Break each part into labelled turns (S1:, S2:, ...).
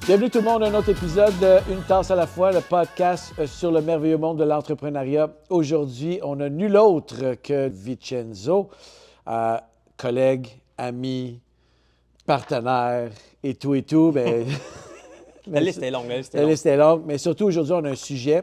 S1: Bienvenue tout le monde à un autre épisode de Une tasse à la fois, le podcast sur le merveilleux monde de l'entrepreneuriat. Aujourd'hui, on a nul autre que Vincenzo, collègue, ami, partenaire et tout. Mais,
S2: La liste est longue,
S1: la liste est longue. Mais surtout, aujourd'hui, on a un sujet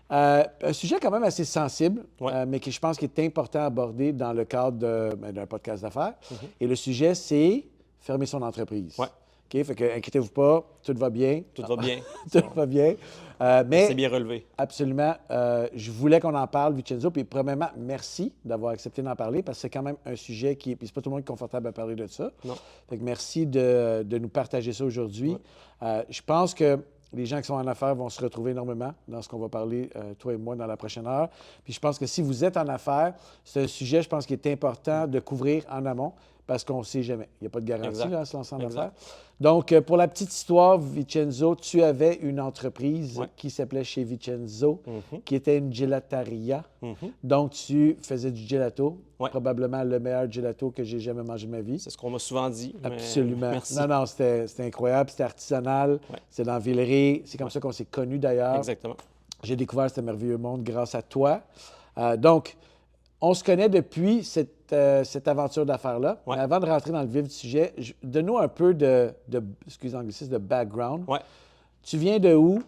S1: quand même assez sensible, mais qui je pense qui est important à aborder dans le cadre d'un podcast d'affaires. Et le sujet, c'est fermer son entreprise.
S2: Ouais.
S1: OK? Fait que, inquiétez-vous pas, tout va bien.
S2: Tout va bien.
S1: Tout va bien. Mais
S2: c'est bien relevé.
S1: Absolument. Je voulais qu'on en parle, Vincenzo. Puis, premièrement, merci d'avoir accepté d'en parler parce que c'est quand même un sujet qui. Puis, c'est pas tout le monde qui est confortable à parler de ça.
S2: Non.
S1: Fait que merci de nous partager ça aujourd'hui.
S2: Ouais.
S1: Je pense que les gens qui sont en affaires vont se retrouver énormément dans ce qu'on va parler, toi et moi, dans la prochaine heure. Puis, je pense que si vous êtes en affaires, c'est un sujet, je pense, qui est important de couvrir en amont parce qu'on ne sait jamais. Il n'y a pas de garantie là, à se lancer en affaires. Donc, pour la petite histoire, Vincenzo, tu avais une entreprise qui s'appelait chez Vincenzo, qui était une gelateria. Donc, tu faisais du gelato, probablement le meilleur gelato que j'ai jamais mangé de ma vie.
S2: C'est ce qu'on m'a souvent dit.
S1: Absolument.
S2: Merci.
S1: Non, c'était incroyable, c'était artisanal, c'est dans Villeray. C'est comme ça qu'on s'est connus d'ailleurs.
S2: Exactement. J'ai
S1: découvert ce merveilleux monde grâce à toi. Donc, on se connaît depuis cette aventure d'affaires-là. Mais avant de rentrer dans le vif du sujet, donne-nous un peu excusez l'anglicisme, de background. Tu viens de où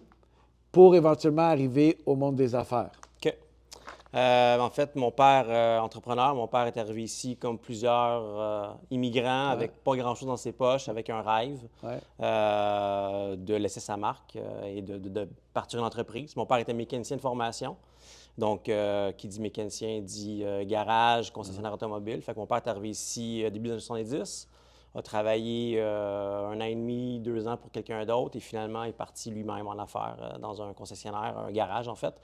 S1: pour éventuellement arriver au monde des affaires?
S2: OK. En fait, mon père, entrepreneur, mon père est arrivé ici comme plusieurs immigrants avec pas grand-chose dans ses poches, avec un rêve de laisser sa marque et de partir une entreprise. Mon père était mécanicien de formation. Donc, qui dit mécanicien dit garage, concessionnaire automobile. Fait que mon père est arrivé ici début des années 70, a travaillé 1 an et demi, 2 ans pour quelqu'un d'autre et finalement est parti lui-même en affaires dans un concessionnaire, un garage en fait.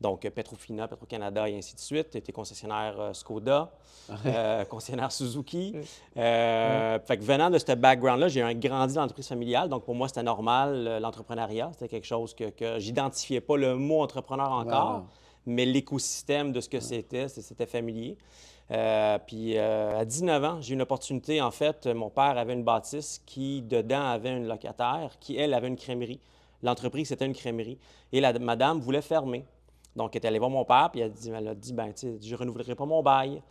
S2: Donc, Petrofina, Petro-Canada et ainsi de suite. Était concessionnaire Skoda, concessionnaire Suzuki. Fait que venant de ce background-là, j'ai grandi dans l'entreprise familiale. Donc, pour moi, c'était normal, l'entrepreneuriat. C'était quelque chose que j'identifiais pas le mot entrepreneur encore. Mais l'écosystème de ce que c'était familier. Puis à 19 ans, j'ai eu une opportunité. En fait, mon père avait une bâtisse qui, dedans, avait une locataire qui, elle, avait une crèmerie. L'entreprise, c'était une crèmerie. Et la madame voulait fermer. Donc, elle est allée voir mon père, puis elle a dit, ben, tu sais, je ne renouvellerai pas mon bail.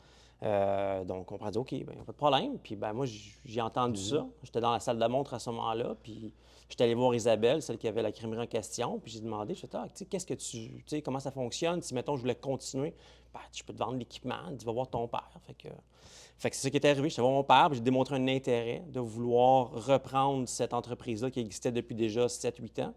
S2: Donc, on a dit, OK, ben, pas de problème. Puis, ben, moi, j'ai entendu ça. J'étais dans la salle de montre à ce moment-là, puis j'étais allé voir Isabelle, celle qui avait la crèmerie en question, puis j'ai demandé, je sais, qu'est-ce que tu sais, comment ça fonctionne? Si, mettons, je voulais continuer, ben, je peux te vendre l'équipement, tu vas voir ton père. Fait que c'est ça qui est arrivé. Je suis allé voir mon père, puis j'ai démontré un intérêt de vouloir reprendre cette entreprise-là qui existait depuis déjà 7-8 ans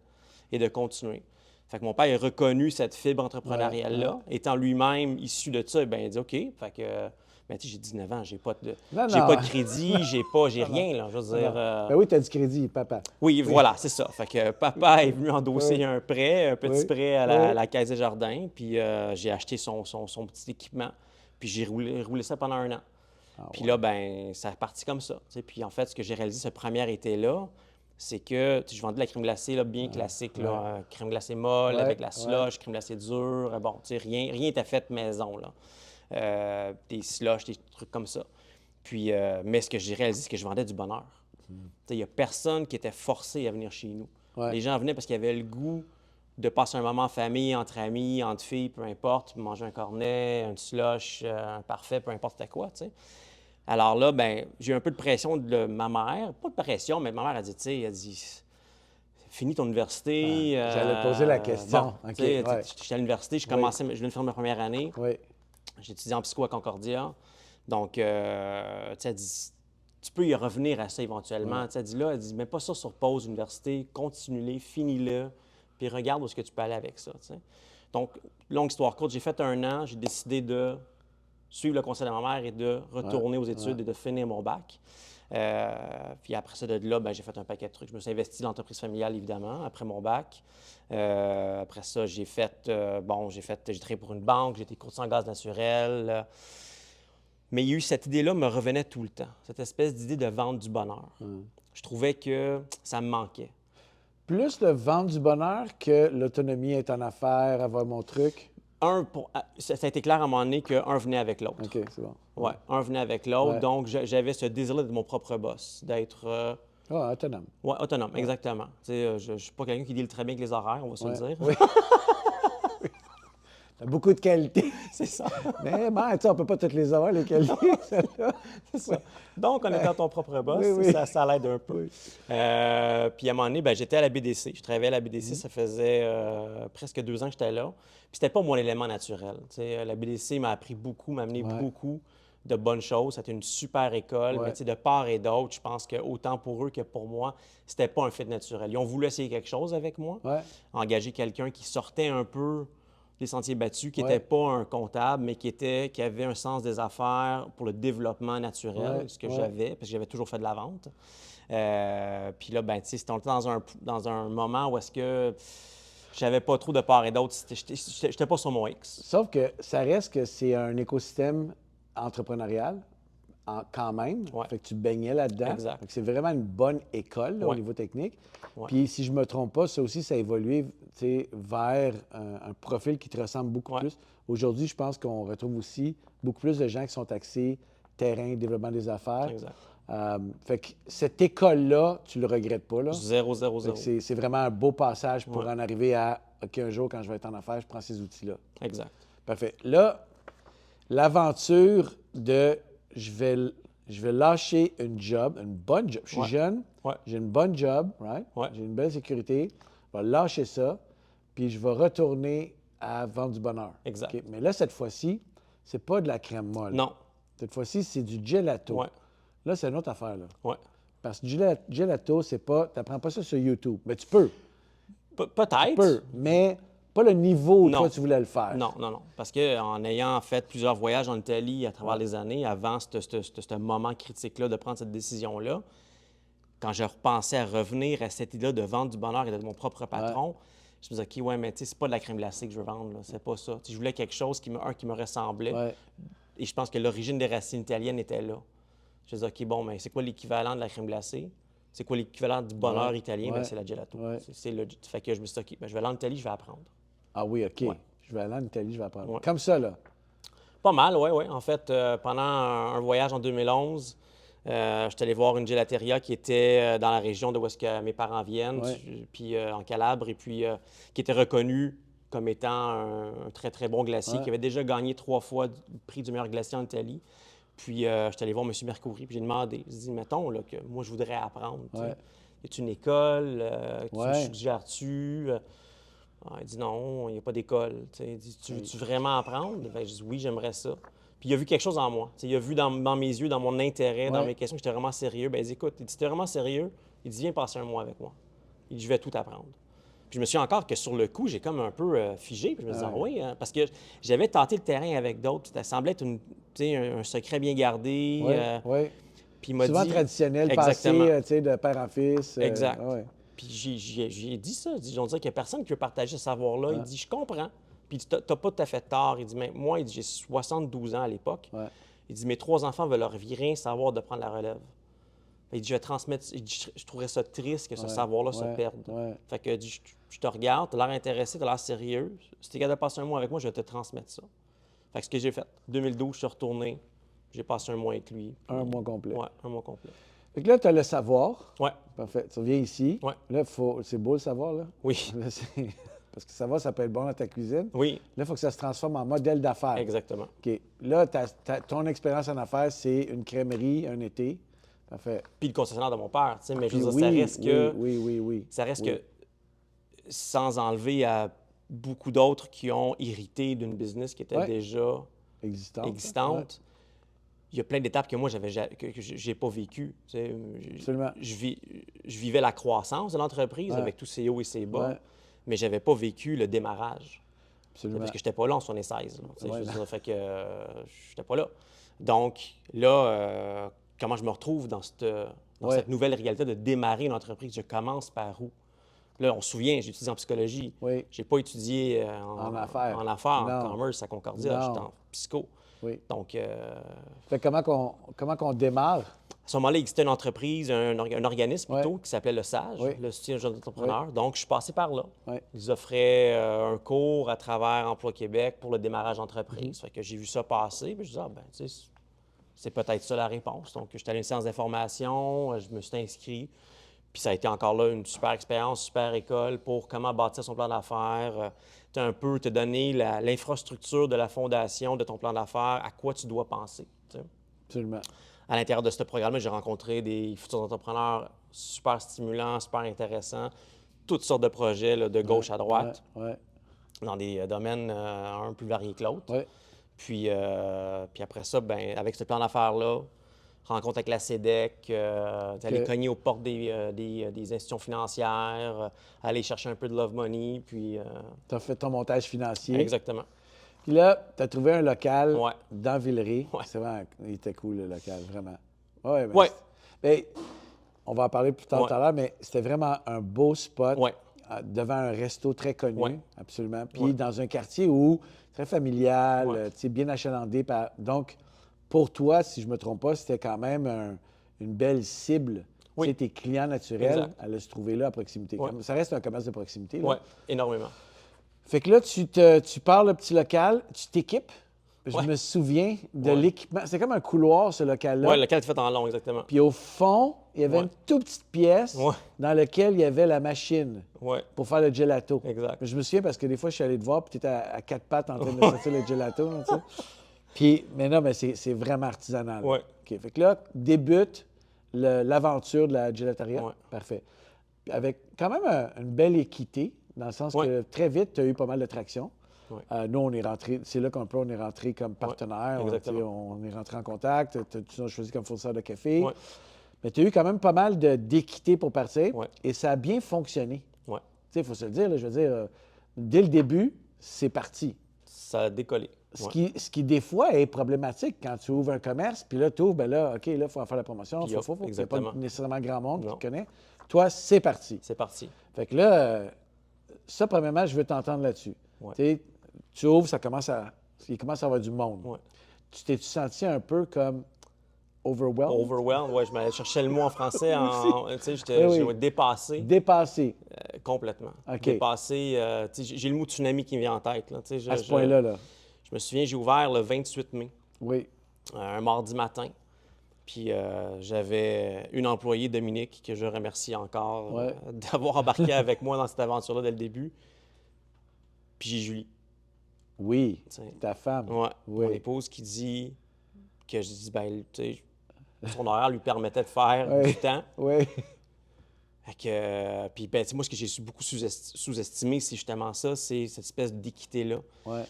S2: et de continuer. Fait que mon père a reconnu cette fibre entrepreneuriale-là, étant lui-même issu de ça, bien, il a dit OK. Fait que, ben, tu sais, j'ai 19 ans, j'ai pas de crédit, j'ai rien, là, je veux dire.
S1: Ben oui, tu as du crédit, papa.
S2: Oui, voilà, c'est ça. Fait que papa est venu endosser un petit prêt à la Caisse des Jardins, puis j'ai acheté son petit équipement, puis j'ai roulé ça pendant 1 an. Puis là, ben ça est parti comme ça. Puis en fait, ce que j'ai réalisé ce premier été-là, c'est que je vendais de la crème glacée là, bien classique, là, crème glacée molle avec la slush, crème glacée dure. Bon, rien n'était fait maison, là. Des slush, des trucs comme ça. Puis, mais ce que j'ai réalisé, c'est que je vendais du bonheur. Il n'y a personne qui était forcé à venir chez nous. Les gens venaient parce qu'ils avaient le goût de passer un moment en famille, entre amis, entre filles, peu importe, manger un cornet, un slush, un parfait, peu importe c'était quoi, tu sais. Alors là, ben, j'ai eu un peu de pression de ma mère. Pas de pression, mais ma mère a dit, tu sais, elle dit, finis ton université.
S1: J'allais te poser la question.
S2: Bon, j'étais à l'université, je venais de faire ma première année. J'ai étudié en psycho à Concordia. Donc, tu sais, elle dit, tu peux y revenir à ça éventuellement. Tu sais, elle dit, mets pas ça sur pause, université, continue-le, finis-le, puis regarde où est-ce que tu peux aller avec ça, tu sais. Donc, longue histoire courte, j'ai fait 1 an, j'ai décidé de suivre le conseil de ma mère et de retourner aux études et de finir mon bac. Puis après ça, de là, ben, j'ai fait un paquet de trucs. Je me suis investi dans l'entreprise familiale, évidemment, après mon bac. Après ça, j'ai travaillé pour une banque, j'ai été courtier en gaz naturel. Mais il y a eu cette idée-là, me revenait tout le temps. Cette espèce d'idée de vendre du bonheur. Je trouvais que ça me manquait.
S1: Plus le vendre du bonheur que l'autonomie est en affaires, avoir mon truc?
S2: Ça a été clair à un moment donné qu'un venait avec l'autre.
S1: OK, c'est bon.
S2: Oui, un venait avec l'autre. Donc, j'avais ce désir-là de mon propre boss, d'être
S1: Ah, autonome.
S2: Oui, autonome, exactement. Tu sais, je ne suis pas quelqu'un qui deal très bien avec les horaires, on va se le dire.
S1: Oui. T'as beaucoup de qualités.
S2: C'est ça.
S1: Mais bon, tu sais, on peut pas toutes les avoir, les qualités, celles-là.
S2: C'est ça. Donc, en étant ton propre boss,
S1: Oui, oui.
S2: ça l'aide un peu.
S1: Oui.
S2: Puis à un moment donné, ben, j'étais à la BDC. Je travaillais à la BDC, ça faisait presque 2 ans que j'étais là. Puis c'était pas mon élément naturel. Tu sais, la BDC m'a appris beaucoup, m'a amené beaucoup de bonnes choses. C'était une super école, mais tu sais, de part et d'autre, je pense que autant pour eux que pour moi, c'était pas un fit naturel. Ils ont voulu essayer quelque chose avec moi, engager quelqu'un qui sortait un peu des sentiers battus, qui n'était pas un comptable, mais qui avait un sens des affaires pour le développement naturel, ce que j'avais, parce que j'avais toujours fait de la vente. Puis là, ben, tu sais, c'était dans un moment où est-ce que j'avais pas trop de part et d'autre. J'étais pas sur mon X.
S1: Sauf que ça reste que c'est un écosystème entrepreneurial, quand même. Fait que tu baignais là-dedans.
S2: Exact.
S1: Fait que c'est vraiment une bonne école là, au niveau technique. Puis si je me trompe pas, ça aussi, ça a évolué vers un profil qui te ressemble beaucoup plus. Aujourd'hui, je pense qu'on retrouve aussi beaucoup plus de gens qui sont axés terrain, développement des affaires.
S2: Exact.
S1: Fait que cette école-là, tu le regrettes pas, là?
S2: 0.
S1: C'est vraiment un beau passage pour en arriver à OK, un jour, quand je vais être en affaires, je prends ces outils-là.
S2: Exact.
S1: Parfait. Là, l'aventure de je vais lâcher une job, une bonne job. Je suis jeune, j'ai une bonne job, right? J'ai une belle sécurité. Je vais lâcher ça, puis je vais retourner à vendre du bonheur.
S2: Exact.
S1: OK? Mais là, cette fois-ci, c'est pas de la crème molle.
S2: Non.
S1: Cette fois-ci, c'est du gelato. Là, c'est une autre affaire, là. Parce que gelato, c'est pas... Tu n'apprends pas ça sur YouTube. Mais tu peux.
S2: Peut-être.
S1: Tu peux, mais pas le niveau où toi, tu voulais le faire.
S2: Non. Parce qu'en ayant fait plusieurs voyages en Italie à travers les années, avant ce moment critique-là de prendre cette décision-là, quand je repensais à revenir à cette idée de vendre du bonheur et d'être mon propre patron, je me disais, OK, mais tu sais, c'est pas de la crème glacée que je veux vendre, là. C'est pas ça. Je voulais quelque chose qui me ressemblait. Et je pense que l'origine des racines italiennes était là. Je me disais, OK, bon, mais c'est quoi l'équivalent de la crème glacée? C'est quoi l'équivalent du bonheur italien? Bien, c'est la gelato. C'est legit. Fait que je me suis dit, OK, ben, je vais aller en Italie, je vais apprendre.
S1: Ah oui, OK. Je vais aller en Italie, je vais apprendre. Comme ça, là.
S2: Pas mal, oui. En fait, pendant un voyage en 2011, je suis allé voir une gelateria qui était dans la région de où est-ce que mes parents viennent, puis en Calabre, et puis qui était reconnue comme étant un très, très bon glacier, qui avait déjà gagné 3 fois le prix du meilleur glacier en Italie. Puis, je suis allé voir M. Mercouri, puis j'ai demandé, je dis, mettons, là, que moi, je voudrais apprendre. Y a-tu une école? Tu me suggères-tu? Il dit non, il n'y a pas d'école. Il dit, tu veux-tu vraiment apprendre? Ben, je dis oui, j'aimerais ça. Puis il a vu quelque chose en moi. Il a vu dans mes yeux, dans mon intérêt, dans mes questions, que j'étais vraiment sérieux. Ben, il dit, écoute, si tu es vraiment sérieux, il dit, viens passer un mois avec moi. Il dit, je vais tout apprendre. Puis je me suis encore que sur le coup, j'ai comme un peu figé. Puis je me disais, oui, hein, parce que j'avais tenté le terrain avec d'autres. Ça semblait être un secret bien gardé. Puis il m'a
S1: souvent
S2: dit,
S1: traditionnel, passé de père en fils.
S2: Exact. Puis j'ai dit ça. On dirait qu'il n'y a personne qui veut partager ce savoir-là. Il dit, je comprends. Puis tu n'as pas tout à fait tort. Il dit, mais moi, il dit, j'ai 72 ans à l'époque. Il dit, mes 3 enfants veulent leur rien savoir de prendre la relève. Il dit, je vais transmettre. Il dit, je trouverais ça triste que ce savoir-là se perde. Fait que je te regarde, tu as l'air intéressé, tu as l'air sérieux. Si tu es capable de passer un mois avec moi, je vais te transmettre ça. Fait que ce que j'ai fait, 2012, je suis retourné. J'ai passé un mois avec lui.
S1: Un mois complet.
S2: Oui, un mois complet.
S1: Fait que là, tu as le savoir.
S2: Oui.
S1: Parfait. Tu reviens ici.
S2: Oui.
S1: Là, c'est beau le savoir, là.
S2: Oui.
S1: Là, parce que le savoir, ça peut être bon dans ta cuisine.
S2: Oui.
S1: Là, il faut que ça se transforme en modèle d'affaires.
S2: Exactement.
S1: OK. Là, ton expérience en affaires, c'est une crèmerie, un été. Parfait.
S2: Puis le concessionnaire de mon père, tu sais, mais je veux dire,
S1: Oui,
S2: ça reste que...
S1: Oui.
S2: Ça reste que, sans enlever à beaucoup d'autres qui ont hérité d'une business qui était déjà existante, il y a plein d'étapes que moi, que j'ai pas vécues. Tu sais,
S1: Absolument.
S2: Je vivais la croissance de l'entreprise avec tous ses hauts et ses bas, mais j'avais pas vécu le démarrage.
S1: Absolument.
S2: Parce que j'étais pas là en 76. Là, je veux dire, fait que j'étais pas là. Donc là, comment je me retrouve dans cette nouvelle réalité de démarrer une entreprise? Je commence par où? Là, on se souvient, j'ai étudié en psychologie. J'ai pas étudié en affaires, en commerce à Concordia. J'étais en psycho. Donc...
S1: Fait comment qu'on démarre?
S2: À ce moment-là, il existait une entreprise, un organisme plutôt, qui s'appelait le SAGE, le soutien aux jeunes entrepreneurs. Donc, je suis passé par là. Ils offraient un cours à travers Emploi Québec pour le démarrage d'entreprise. Fait que j'ai vu ça passer, puis je disais, c'est peut-être ça la réponse. Donc, j'étais allé à une séance d'information, je me suis inscrit. Puis ça a été encore là une super expérience, super école pour comment bâtir son plan d'affaires. Un peu te donner l'infrastructure de la fondation de ton plan d'affaires, à quoi tu dois penser. T'sais.
S1: Absolument.
S2: À l'intérieur de ce programme-là, j'ai rencontré des futurs entrepreneurs super stimulants, super intéressants, toutes sortes de projets là, de gauche à droite, dans des domaines un plus variés que l'autre.
S1: Ouais.
S2: Puis après ça, ben, avec ce plan d'affaires-là, rencontre avec la CEDEC, aller cogner aux portes des institutions financières, aller chercher un peu de love money, puis...
S1: Tu as fait ton montage financier.
S2: Exactement.
S1: Puis là, tu as trouvé un local
S2: Ouais.
S1: dans Villeray.
S2: Ouais.
S1: C'est vraiment... Il était cool, le local, vraiment. Ouais, mais
S2: Ouais.
S1: Mais, on va en parler plus tard
S2: Ouais.
S1: tout à l'heure, mais c'était vraiment un beau spot
S2: Ouais.
S1: devant un resto très connu,
S2: Ouais.
S1: absolument. Puis
S2: Ouais.
S1: dans un quartier où, très familial,
S2: Ouais.
S1: tu sais, bien achalandé. Donc, pour toi, si je ne me trompe pas, c'était quand même une belle cible.
S2: Oui.
S1: Tu sais, tes clients naturels
S2: Exact.
S1: allaient se trouver là à proximité.
S2: Ouais.
S1: Ça reste un commerce de proximité. Là.
S2: Oui, énormément.
S1: Fait que là, tu pars le petit local, tu t'équipes. Je
S2: Ouais.
S1: me souviens de
S2: Ouais.
S1: l'équipement. C'est comme un couloir, ce local-là.
S2: Oui, lequel est fait en long, exactement.
S1: Puis au fond, il y avait
S2: Ouais.
S1: une toute petite pièce
S2: Ouais.
S1: dans laquelle il y avait la machine
S2: Oui,
S1: pour faire le gelato.
S2: exact.
S1: Je me souviens parce que des fois, je suis allé te voir, puis tu étais à quatre pattes en train de sortir le gelato. Là, tu sais. Puis, mais non, mais c'est vraiment artisanal.
S2: Ouais.
S1: OK. Fait que là, débute l'aventure de la gelateria.
S2: Ouais.
S1: Parfait. Puis avec quand même une belle équité, dans le sens
S2: Ouais.
S1: que très vite, tu as eu pas mal de traction.
S2: Ouais.
S1: Nous, on est rentré, c'est là on est rentré comme partenaire.
S2: exactement.
S1: On est rentré en contact. Tu as choisi comme fournisseur de café.
S2: Ouais.
S1: Mais tu as eu quand même pas mal d'équité pour partir.
S2: Ouais.
S1: Et ça a bien fonctionné.
S2: Ouais.
S1: Tu sais, il faut se le dire, là, je veux dire, dès le début, c'est parti.
S2: Ça a décollé.
S1: Ce qui, des fois, est problématique quand tu ouvres un commerce, puis là, tu ouvres, bien là, OK, là, il faut en faire la promotion, il faut. Il n'y a pas nécessairement grand monde qui te connaît. Toi, c'est parti.
S2: C'est parti.
S1: Fait que là, ça, premièrement, je veux t'entendre là-dessus.
S2: Ouais.
S1: Tu ouvres, il commence à avoir du monde.
S2: Ouais.
S1: Tu t'es-tu senti un peu comme overwhelmed?
S2: Overwhelmed, oui, je cherchais le mot en français. Tu sais, j'étais dépassé.
S1: Dépassé.
S2: Complètement.
S1: OK.
S2: Dépassé. Tu sais, j'ai le mot tsunami qui me vient en tête. Là, tu sais,
S1: À ce point-là, là.
S2: Je me souviens, j'ai ouvert le 28 mai,
S1: Oui.
S2: un mardi matin. Puis j'avais une employée, Dominique, que je remercie encore d'avoir embarqué avec moi dans cette aventure-là dès le début. Puis j'ai Julie.
S1: Oui,
S2: T'sais.
S1: ta femme.
S2: Ouais.
S1: Oui.
S2: Mon épouse qui dit que je dis, ben, tu sais, son horaire lui permettait de faire du temps.
S1: Oui.
S2: Fait que, puis, ben, moi, ce que j'ai beaucoup sous-estimé, c'est justement ça, c'est cette espèce d'équité-là.
S1: Ouais.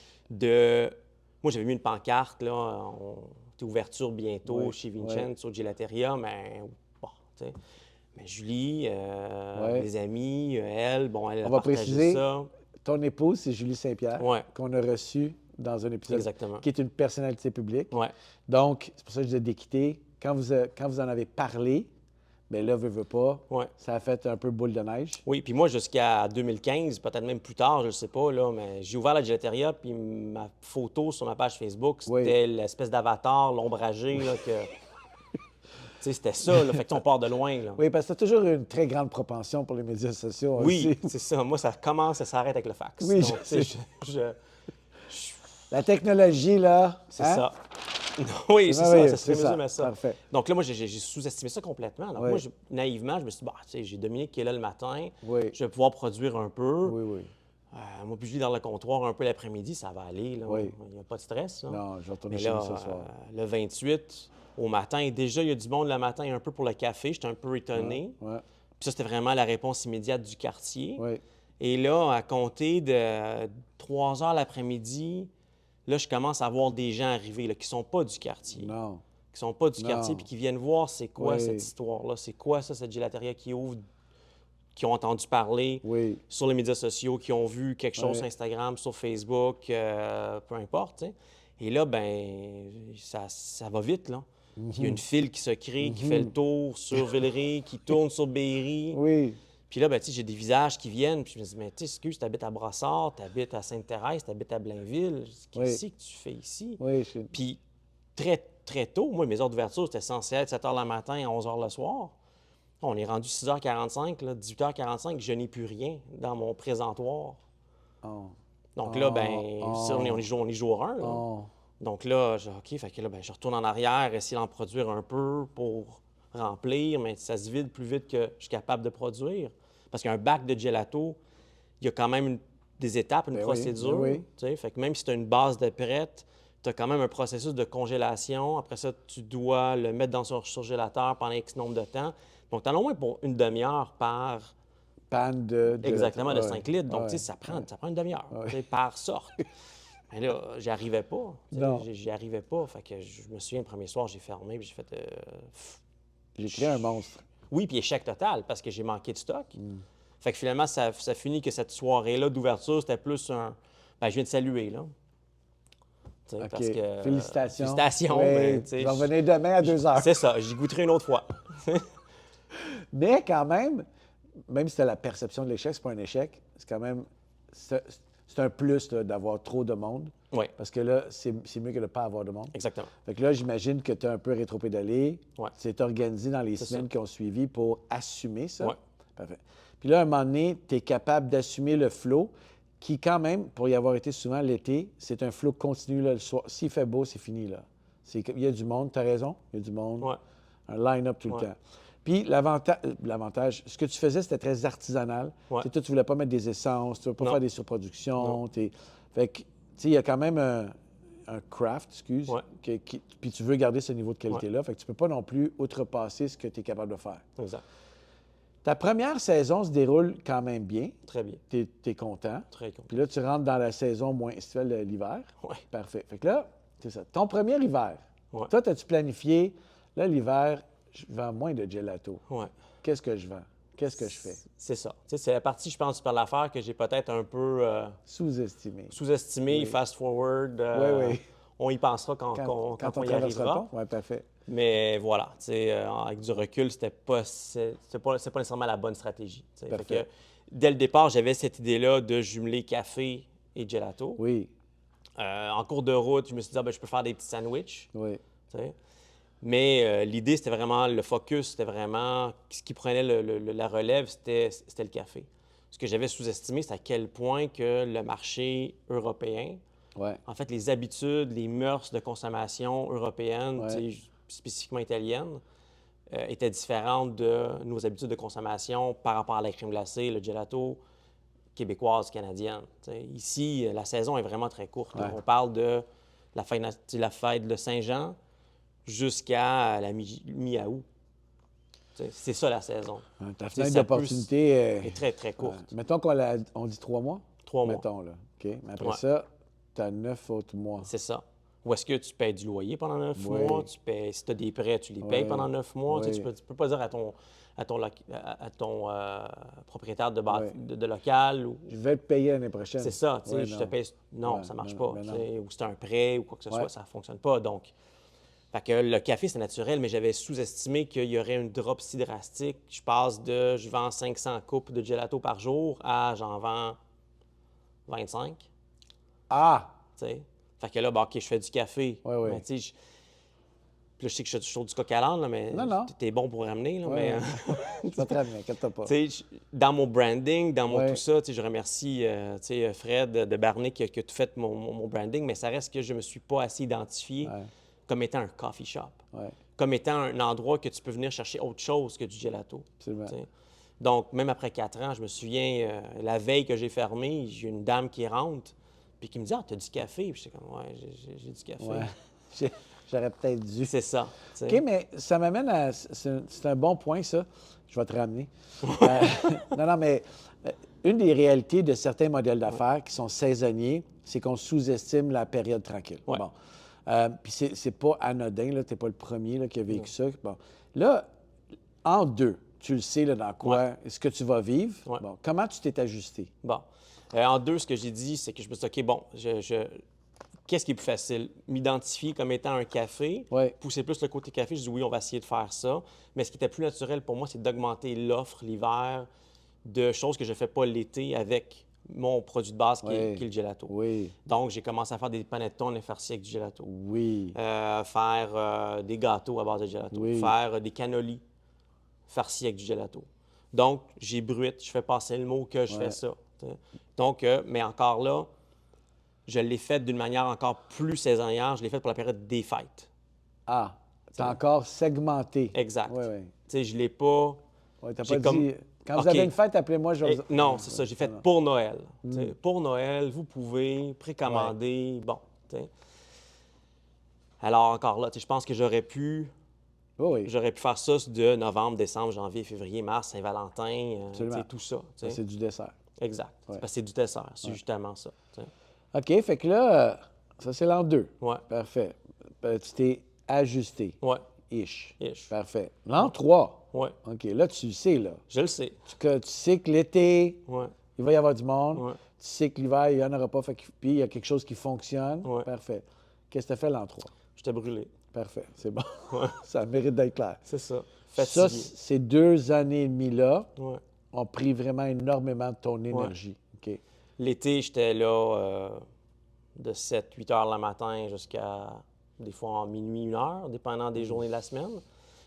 S2: Moi, j'avais mis une pancarte, là, ouverture bientôt chez Vincennes, sur Gelateria, mais bon, tu sais. Mais Julie, mes amis, elle, bon, elle a partagé
S1: préciser,
S2: ça.
S1: Ton épouse, c'est Julie Saint-Pierre, qu'on a reçue dans un épisode.
S2: Exactement.
S1: Qui est une personnalité publique.
S2: Ouais.
S1: Donc, c'est pour ça que je disais d'équité. Quand vous en avez parlé, bien là, veut pas, ça a fait un peu boule de neige.
S2: Oui, puis moi, jusqu'à 2015, peut-être même plus tard, je ne sais pas, là, mais j'ai ouvert la Gelateria, puis ma photo sur ma page Facebook, c'était l'espèce d'avatar, l'ombragé, là, que... Tu sais, c'était ça, là, fait que on part de loin, là.
S1: Oui, parce que tu as toujours une très grande propension pour les médias sociaux.
S2: Oui, c'est ça. Moi, ça commence et ça s'arrête avec le fax.
S1: Oui,
S2: donc,
S1: je sais. La technologie, là...
S2: C'est ça. Oui, c'est ça, ça se résume à ça.
S1: Parfait.
S2: Donc là, moi, j'ai sous-estimé ça complètement. Donc moi, naïvement, je me suis dit, bah, tu sais, j'ai Dominique qui est là le matin, je vais pouvoir produire un peu.
S1: Oui.
S2: Moi, puis je lis dans le comptoir un peu l'après-midi, ça va aller, là.
S1: Oui.
S2: Il n'y a pas de stress, là.
S1: Non, je vais retourner
S2: Mais
S1: chez
S2: là,
S1: nous ce soir.
S2: le 28, au matin, déjà, il y a du monde le matin un peu pour le café. J'étais un peu étonné.
S1: Ouais.
S2: Puis ça, c'était vraiment la réponse immédiate du quartier.
S1: Oui.
S2: Et là, à compter de 3 heures l'après-midi, là, je commence à voir des gens arriver là, qui ne sont pas du quartier.
S1: Non.
S2: Qui ne sont pas du quartier, puis qui viennent voir c'est quoi cette histoire-là, c'est quoi ça, cette gelateria qui ouvre, qui ont entendu parler sur les médias sociaux, qui ont vu quelque chose sur Instagram, sur Facebook, peu importe. T'sais. Et là, ben ça va vite, là. Il y a une file qui se crée, qui fait le tour sur Villeray, qui tourne sur Berry.
S1: Oui.
S2: Puis là, ben, tu sais, j'ai des visages qui viennent, puis je me dis, mais tu sais, excuse, tu habites à Brossard, tu habites à Sainte-Thérèse, tu habites à Blainville. Qu'est-ce que tu fais ici?
S1: Oui,
S2: Puis très, très tôt, moi, mes heures d'ouverture, c'était censé être 7 h le matin à 11 h le soir. On est rendu 6h45, là, 18h45, je n'ai plus rien dans mon présentoir. Donc là, ben, on est jour 1. Là. Donc là, OK, fait que là, je retourne en arrière, essayer d'en produire un peu pour remplir, mais ça se vide plus vite que je suis capable de produire. Parce qu'un bac de gelato, il y a quand même des étapes, une procédure.
S1: Oui.
S2: Fait que même si tu as une base de prête, tu as quand même un processus de congélation. Après ça, tu dois le mettre dans son surgélateur pendant X nombre de temps. Donc, tu en as au moins pour une demi-heure par...
S1: Panne de gelato.
S2: Exactement, de 5 litres. Donc,
S1: Ouais.
S2: ça prend une demi-heure
S1: Ouais.
S2: par sorte. Mais là, j'y arrivais pas.
S1: Non.
S2: J'y arrivais pas. Fait que je me souviens, le premier soir, j'ai fermé puis j'ai fait...
S1: J'ai créé un monstre.
S2: Oui, puis échec total parce que j'ai manqué de stock. Fait que finalement, ça finit que cette soirée-là d'ouverture, c'était plus un... je viens de saluer, là.
S1: OK.
S2: Parce que,
S1: Félicitations.
S2: félicitations.
S1: Oui.
S2: Mais,
S1: Je vais revenir demain à 2 heures.
S2: C'est ça, j'y goûterai une autre fois.
S1: Mais quand même si tu as la perception de l'échec, c'est pas un échec. C'est quand même... C'est un plus là, d'avoir trop de monde.
S2: Oui.
S1: Parce que là, c'est mieux que de ne pas avoir de monde.
S2: Exactement.
S1: Fait que là, j'imagine que tu as un peu rétropédalé.
S2: Ouais.
S1: C'est organisé dans les
S2: C'est
S1: semaines
S2: ça.
S1: qui ont suivi pour assumer ça.
S2: Ouais.
S1: Parfait. Puis là, à un moment donné, tu es capable d'assumer le flow qui, quand même, pour y avoir été souvent l'été, c'est un flow continu là, le soir. S'il fait beau, c'est fini, là. Il y a du monde, tu as raison, il y a du monde.
S2: Ouais.
S1: Un line-up tout le temps. Puis l'avantage, ce que tu faisais, c'était très artisanal.
S2: Ouais.
S1: Toi, tu ne voulais pas mettre des essences, tu ne voulais pas faire des surproductions. Fait que, tu sais, il y a quand même un craft,
S2: Ouais.
S1: puis tu veux garder ce niveau de qualité-là. Fait que tu ne peux pas non plus outrepasser ce que tu es capable de faire.
S2: Exact.
S1: Ta première saison se déroule quand même bien.
S2: Très bien.
S1: Tu es content.
S2: Très content.
S1: Puis là, tu rentres dans la saison moins estivale de l'hiver.
S2: Ouais.
S1: Parfait. Fait que là, c'est ça. Ton premier hiver,
S2: Ouais.
S1: toi, as-tu planifié, là, l'hiver, je vends moins de gelato.
S2: Ouais.
S1: Qu'est-ce que je vends? Qu'est-ce que je fais?
S2: C'est ça. C'est la partie, je pense, par l'affaire que j'ai peut-être un peu
S1: Sous-estimé.
S2: sous-estimé,
S1: Oui.
S2: fast-forward.
S1: Oui.
S2: On y pensera quand on y arrivera.
S1: Oui, parfait.
S2: Mais voilà, avec du recul, c'est pas nécessairement la bonne stratégie. Fait que, dès le départ, j'avais cette idée-là de jumeler café et gelato.
S1: Oui.
S2: En cours de route, je me suis dit, je peux faire des petits sandwichs.
S1: Oui.
S2: T'sais. Mais l'idée, c'était vraiment, le focus, c'était vraiment, ce qui prenait la relève, c'était le café. Ce que j'avais sous-estimé, c'est à quel point que le marché européen, en fait, les habitudes, les mœurs de consommation européennes, spécifiquement italiennes, étaient différentes de nos habitudes de consommation par rapport à la crème glacée, le gelato québécoise, canadienne. Ici, la saison est vraiment très courte. On parle de la fête de Saint-Jean jusqu'à la mi-août. C'est ça la saison.
S1: Ta fenêtre d'opportunité
S2: est très, très courte.
S1: Mettons qu'on dit 3 mois?
S2: 3 mois.
S1: Mettons, là. OK. Mais après ça, tu as 9 autres mois.
S2: C'est ça. Ou est-ce que tu payes du loyer pendant 9 mois? Si tu as des prêts, tu les payes pendant 9 mois. Tu ne peux pas dire à ton propriétaire de local.
S1: Je vais te payer l'année prochaine.
S2: C'est ça. Je te paye. Non, ça ne marche pas. Ou c'est un prêt ou quoi que ce soit, ça ne fonctionne pas. Donc, fait que le café, c'est naturel, mais j'avais sous-estimé qu'il y aurait une drop si drastique. Je vends 500 coupes de gelato par jour à j'en vends 25.
S1: Ah!
S2: T'sais. Fait que là, OK, je fais du café.
S1: Oui.
S2: Mais puis là, je sais que je suis toujours du coq à l'âne, mais t'es bon pour ramener. Là, mais,
S1: je vais te ramener, inquiète-toi pas.
S2: Dans mon branding, dans mon tout ça, je remercie Fred de Barney qui a tout fait mon branding, mais ça reste que je ne me suis pas assez identifié comme étant un coffee shop, comme étant un endroit que tu peux venir chercher autre chose que du gelato.
S1: Absolument.
S2: Donc, même après 4 ans, je me souviens, la veille que j'ai fermé, j'ai une dame qui rentre puis qui me dit « Ah, t'as du café? » Puis j'étais comme « Ouais, j'ai du café.
S1: Ouais. J'aurais peut-être dû.
S2: C'est ça.
S1: OK, mais ça m'amène à... C'est un bon point, ça. Je vais te ramener. Non, mais une des réalités de certains modèles d'affaires qui sont saisonniers, c'est qu'on sous-estime la période tranquille.
S2: Ouais.
S1: Bon. Puis c'est pas anodin, là. T'es pas le premier là, qui a vécu ça. Bon. Là, en deux, tu le sais là, dans quoi est-ce que tu vas vivre.
S2: Ouais.
S1: Bon. Comment tu t'es ajusté?
S2: Bon. En deux, ce que j'ai dit, c'est que je me suis dit, OK, bon, qu'est-ce qui est plus facile? M'identifier comme étant un café, pousser plus le côté café. Je dis oui, on va essayer de faire ça. Mais ce qui était plus naturel pour moi, c'est d'augmenter l'offre l'hiver de choses que je ne fais pas l'été avec mon produit de base qui est le gelato.
S1: Oui.
S2: Donc, j'ai commencé à faire des panettone farcis avec du gelato.
S1: Oui.
S2: Faire des gâteaux à base de gelato. Faire des cannolis farcis avec du gelato. Donc, j'ai bruite, je fais passer le mot que je fais ça. Donc, mais encore là, je l'ai fait d'une manière encore plus saisonnière. Je l'ai fait pour la période des fêtes.
S1: Ah, t'as encore segmenté.
S2: Exact.
S1: Oui, oui.
S2: Tu sais, je l'ai pas...
S1: Ouais, t'as
S2: j'ai
S1: pas
S2: comme...
S1: dit, quand vous
S2: OK.
S1: avez une fête, appelez-moi, je vais vous...
S2: Non,
S1: Ouais,
S2: c'est
S1: ouais,
S2: ça. J'ai fait
S1: non.
S2: pour Noël. Tu sais, pour Noël, vous pouvez
S1: Ouais.
S2: précommander. Bon, tu sais. Alors, encore là, tu sais, je pense que
S1: Oui, oui,
S2: j'aurais pu faire ça de novembre, décembre, janvier, février, mars, Saint-Valentin, tu sais,
S1: absolument.
S2: tout ça. Tu
S1: Ça,
S2: sais.
S1: c'est du dessert.
S2: Exact.
S1: Ouais.
S2: Parce que c'est du dessert. C'est justement ça. Tu sais.
S1: OK, fait que là, ça, c'est l'an 2.
S2: Ouais.
S1: Parfait. Tu t'es ajusté.
S2: Ouais.
S1: Ish.
S2: Ish.
S1: Parfait. L'an 3.
S2: Ouais.
S1: OK, là, tu le sais, là.
S2: Je le sais.
S1: Tu sais que l'été,
S2: Ouais.
S1: il va y avoir du monde.
S2: Ouais.
S1: Tu sais que l'hiver, il n'y en aura pas. Puis il y a quelque chose qui fonctionne.
S2: Ouais.
S1: Parfait. Qu'est-ce que tu as fait l'an 3?
S2: J'étais brûlé.
S1: Parfait. C'est bon.
S2: Ouais.
S1: Ça mérite d'être clair.
S2: C'est ça.
S1: Ça,
S2: Fatigué.
S1: ces 2 années et demie-là
S2: Ouais.
S1: ont pris vraiment énormément de ton énergie. OK.
S2: L'été, j'étais là de 7-8 heures le matin jusqu'à des fois en minuit, 1 heure, dépendant des journées de la semaine.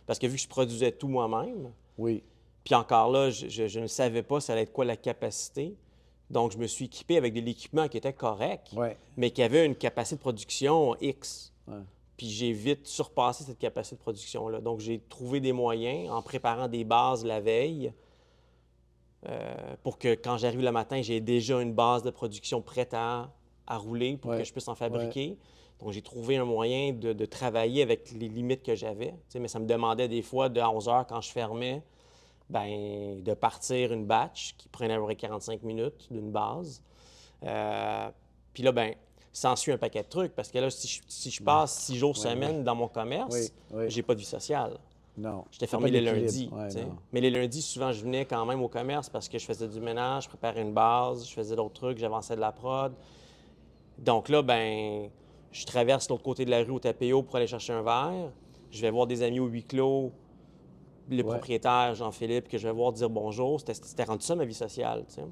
S2: Parce que vu que je produisais tout moi-même,
S1: Oui.
S2: puis encore là, je ne savais pas ça allait être quoi la capacité. Donc, je me suis équipé avec de l'équipement qui était correct,
S1: Ouais.
S2: mais qui avait une capacité de production X.
S1: Ouais.
S2: Puis j'ai vite surpassé cette capacité de production-là. Donc, j'ai trouvé des moyens en préparant des bases la veille pour que quand j'arrive le matin, j'ai déjà une base de production prête à rouler pour
S1: Ouais.
S2: que je puisse en fabriquer. Donc, j'ai trouvé un moyen de travailler avec les limites que j'avais. Tu sais, mais ça me demandait des fois, de 11 heures, quand je fermais, ben, de partir une batch qui prenait à peu près 45 minutes d'une base. Puis là, ben, s'ensuit un paquet de trucs parce que là, si je passe 6 jours semaine dans mon commerce, j'ai pas de vie sociale.
S1: Non.
S2: J'étais
S1: C'est
S2: fermé
S1: pas
S2: les
S1: d'équilibre.
S2: lundis.
S1: Ouais,
S2: Tu sais.
S1: non.
S2: Mais les lundis, souvent, je venais quand même au commerce parce que je faisais du ménage, je préparais une base, je faisais d'autres trucs, j'avançais de la prod. Donc là, ben, je traverse l'autre côté de la rue au Tapéo pour aller chercher un verre. Je vais voir des amis au huis clos, le
S1: Ouais.
S2: propriétaire, Jean-Philippe, que je vais voir dire bonjour. C'était rendu ça ma vie sociale, tu sais.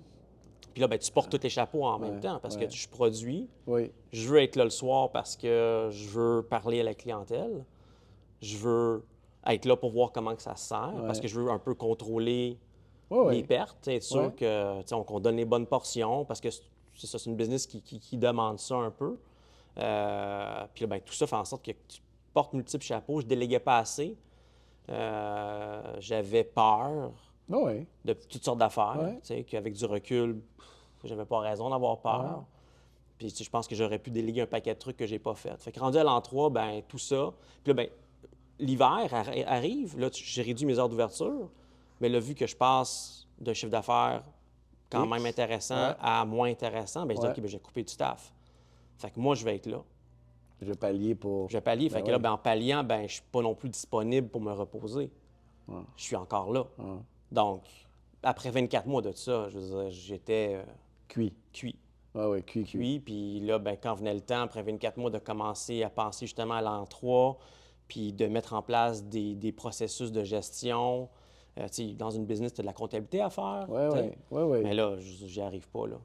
S2: Puis là, ben, tu portes tous les chapeaux en même temps parce que je produis.
S1: Oui.
S2: Je veux être là le soir parce que je veux parler à la clientèle. Je veux être là pour voir comment que ça se sert parce que je veux un peu contrôler
S1: Oui,
S2: les
S1: oui.
S2: pertes, être sûr
S1: Ouais.
S2: que, tu sais, qu'on donne les bonnes portions parce que c'est ça, c'est une business qui demande ça un peu. Puis là, ben, tout ça fait en sorte que tu portes multiples chapeaux. Je déléguais pas assez. J'avais peur
S1: Oui.
S2: de toutes sortes d'affaires,
S1: Ouais.
S2: tu sais, qu'avec du recul, j'avais pas raison d'avoir peur.
S1: Ouais.
S2: Puis tu sais, je pense que j'aurais pu déléguer un paquet de trucs que j'ai pas fait. Fait que rendu à l'an 3, ben tout ça. Puis là, ben l'hiver arrive, là, j'ai réduit mes heures d'ouverture, mais là, vu que je passe d'un chiffre d'affaires quand
S1: X.
S2: même intéressant
S1: Ouais.
S2: à moins intéressant, ben je dis,
S1: Ouais.
S2: OK, ben, j'ai coupé du staff. Fait que moi, je vais être là.
S1: Je vais pallier pour...
S2: Je vais pallier. Fait que là,
S1: oui.
S2: ben, en palliant, ben, je suis pas non plus disponible pour me reposer.
S1: Ouais.
S2: Je suis encore là.
S1: Ouais.
S2: Donc, après 24 mois de ça, je veux dire, j'étais
S1: Cuit.
S2: cuit.
S1: Oui, oui, cuit.
S2: Cuit. Puis là, ben, quand venait le temps, après 24 mois, de commencer à penser justement à l'an 3, puis de mettre en place des processus de gestion. Tu sais, dans une business, tu as de la comptabilité à faire.
S1: Oui,
S2: tu
S1: oui.
S2: sais.
S1: Oui, oui.
S2: Mais là, j'y arrive pas. Là.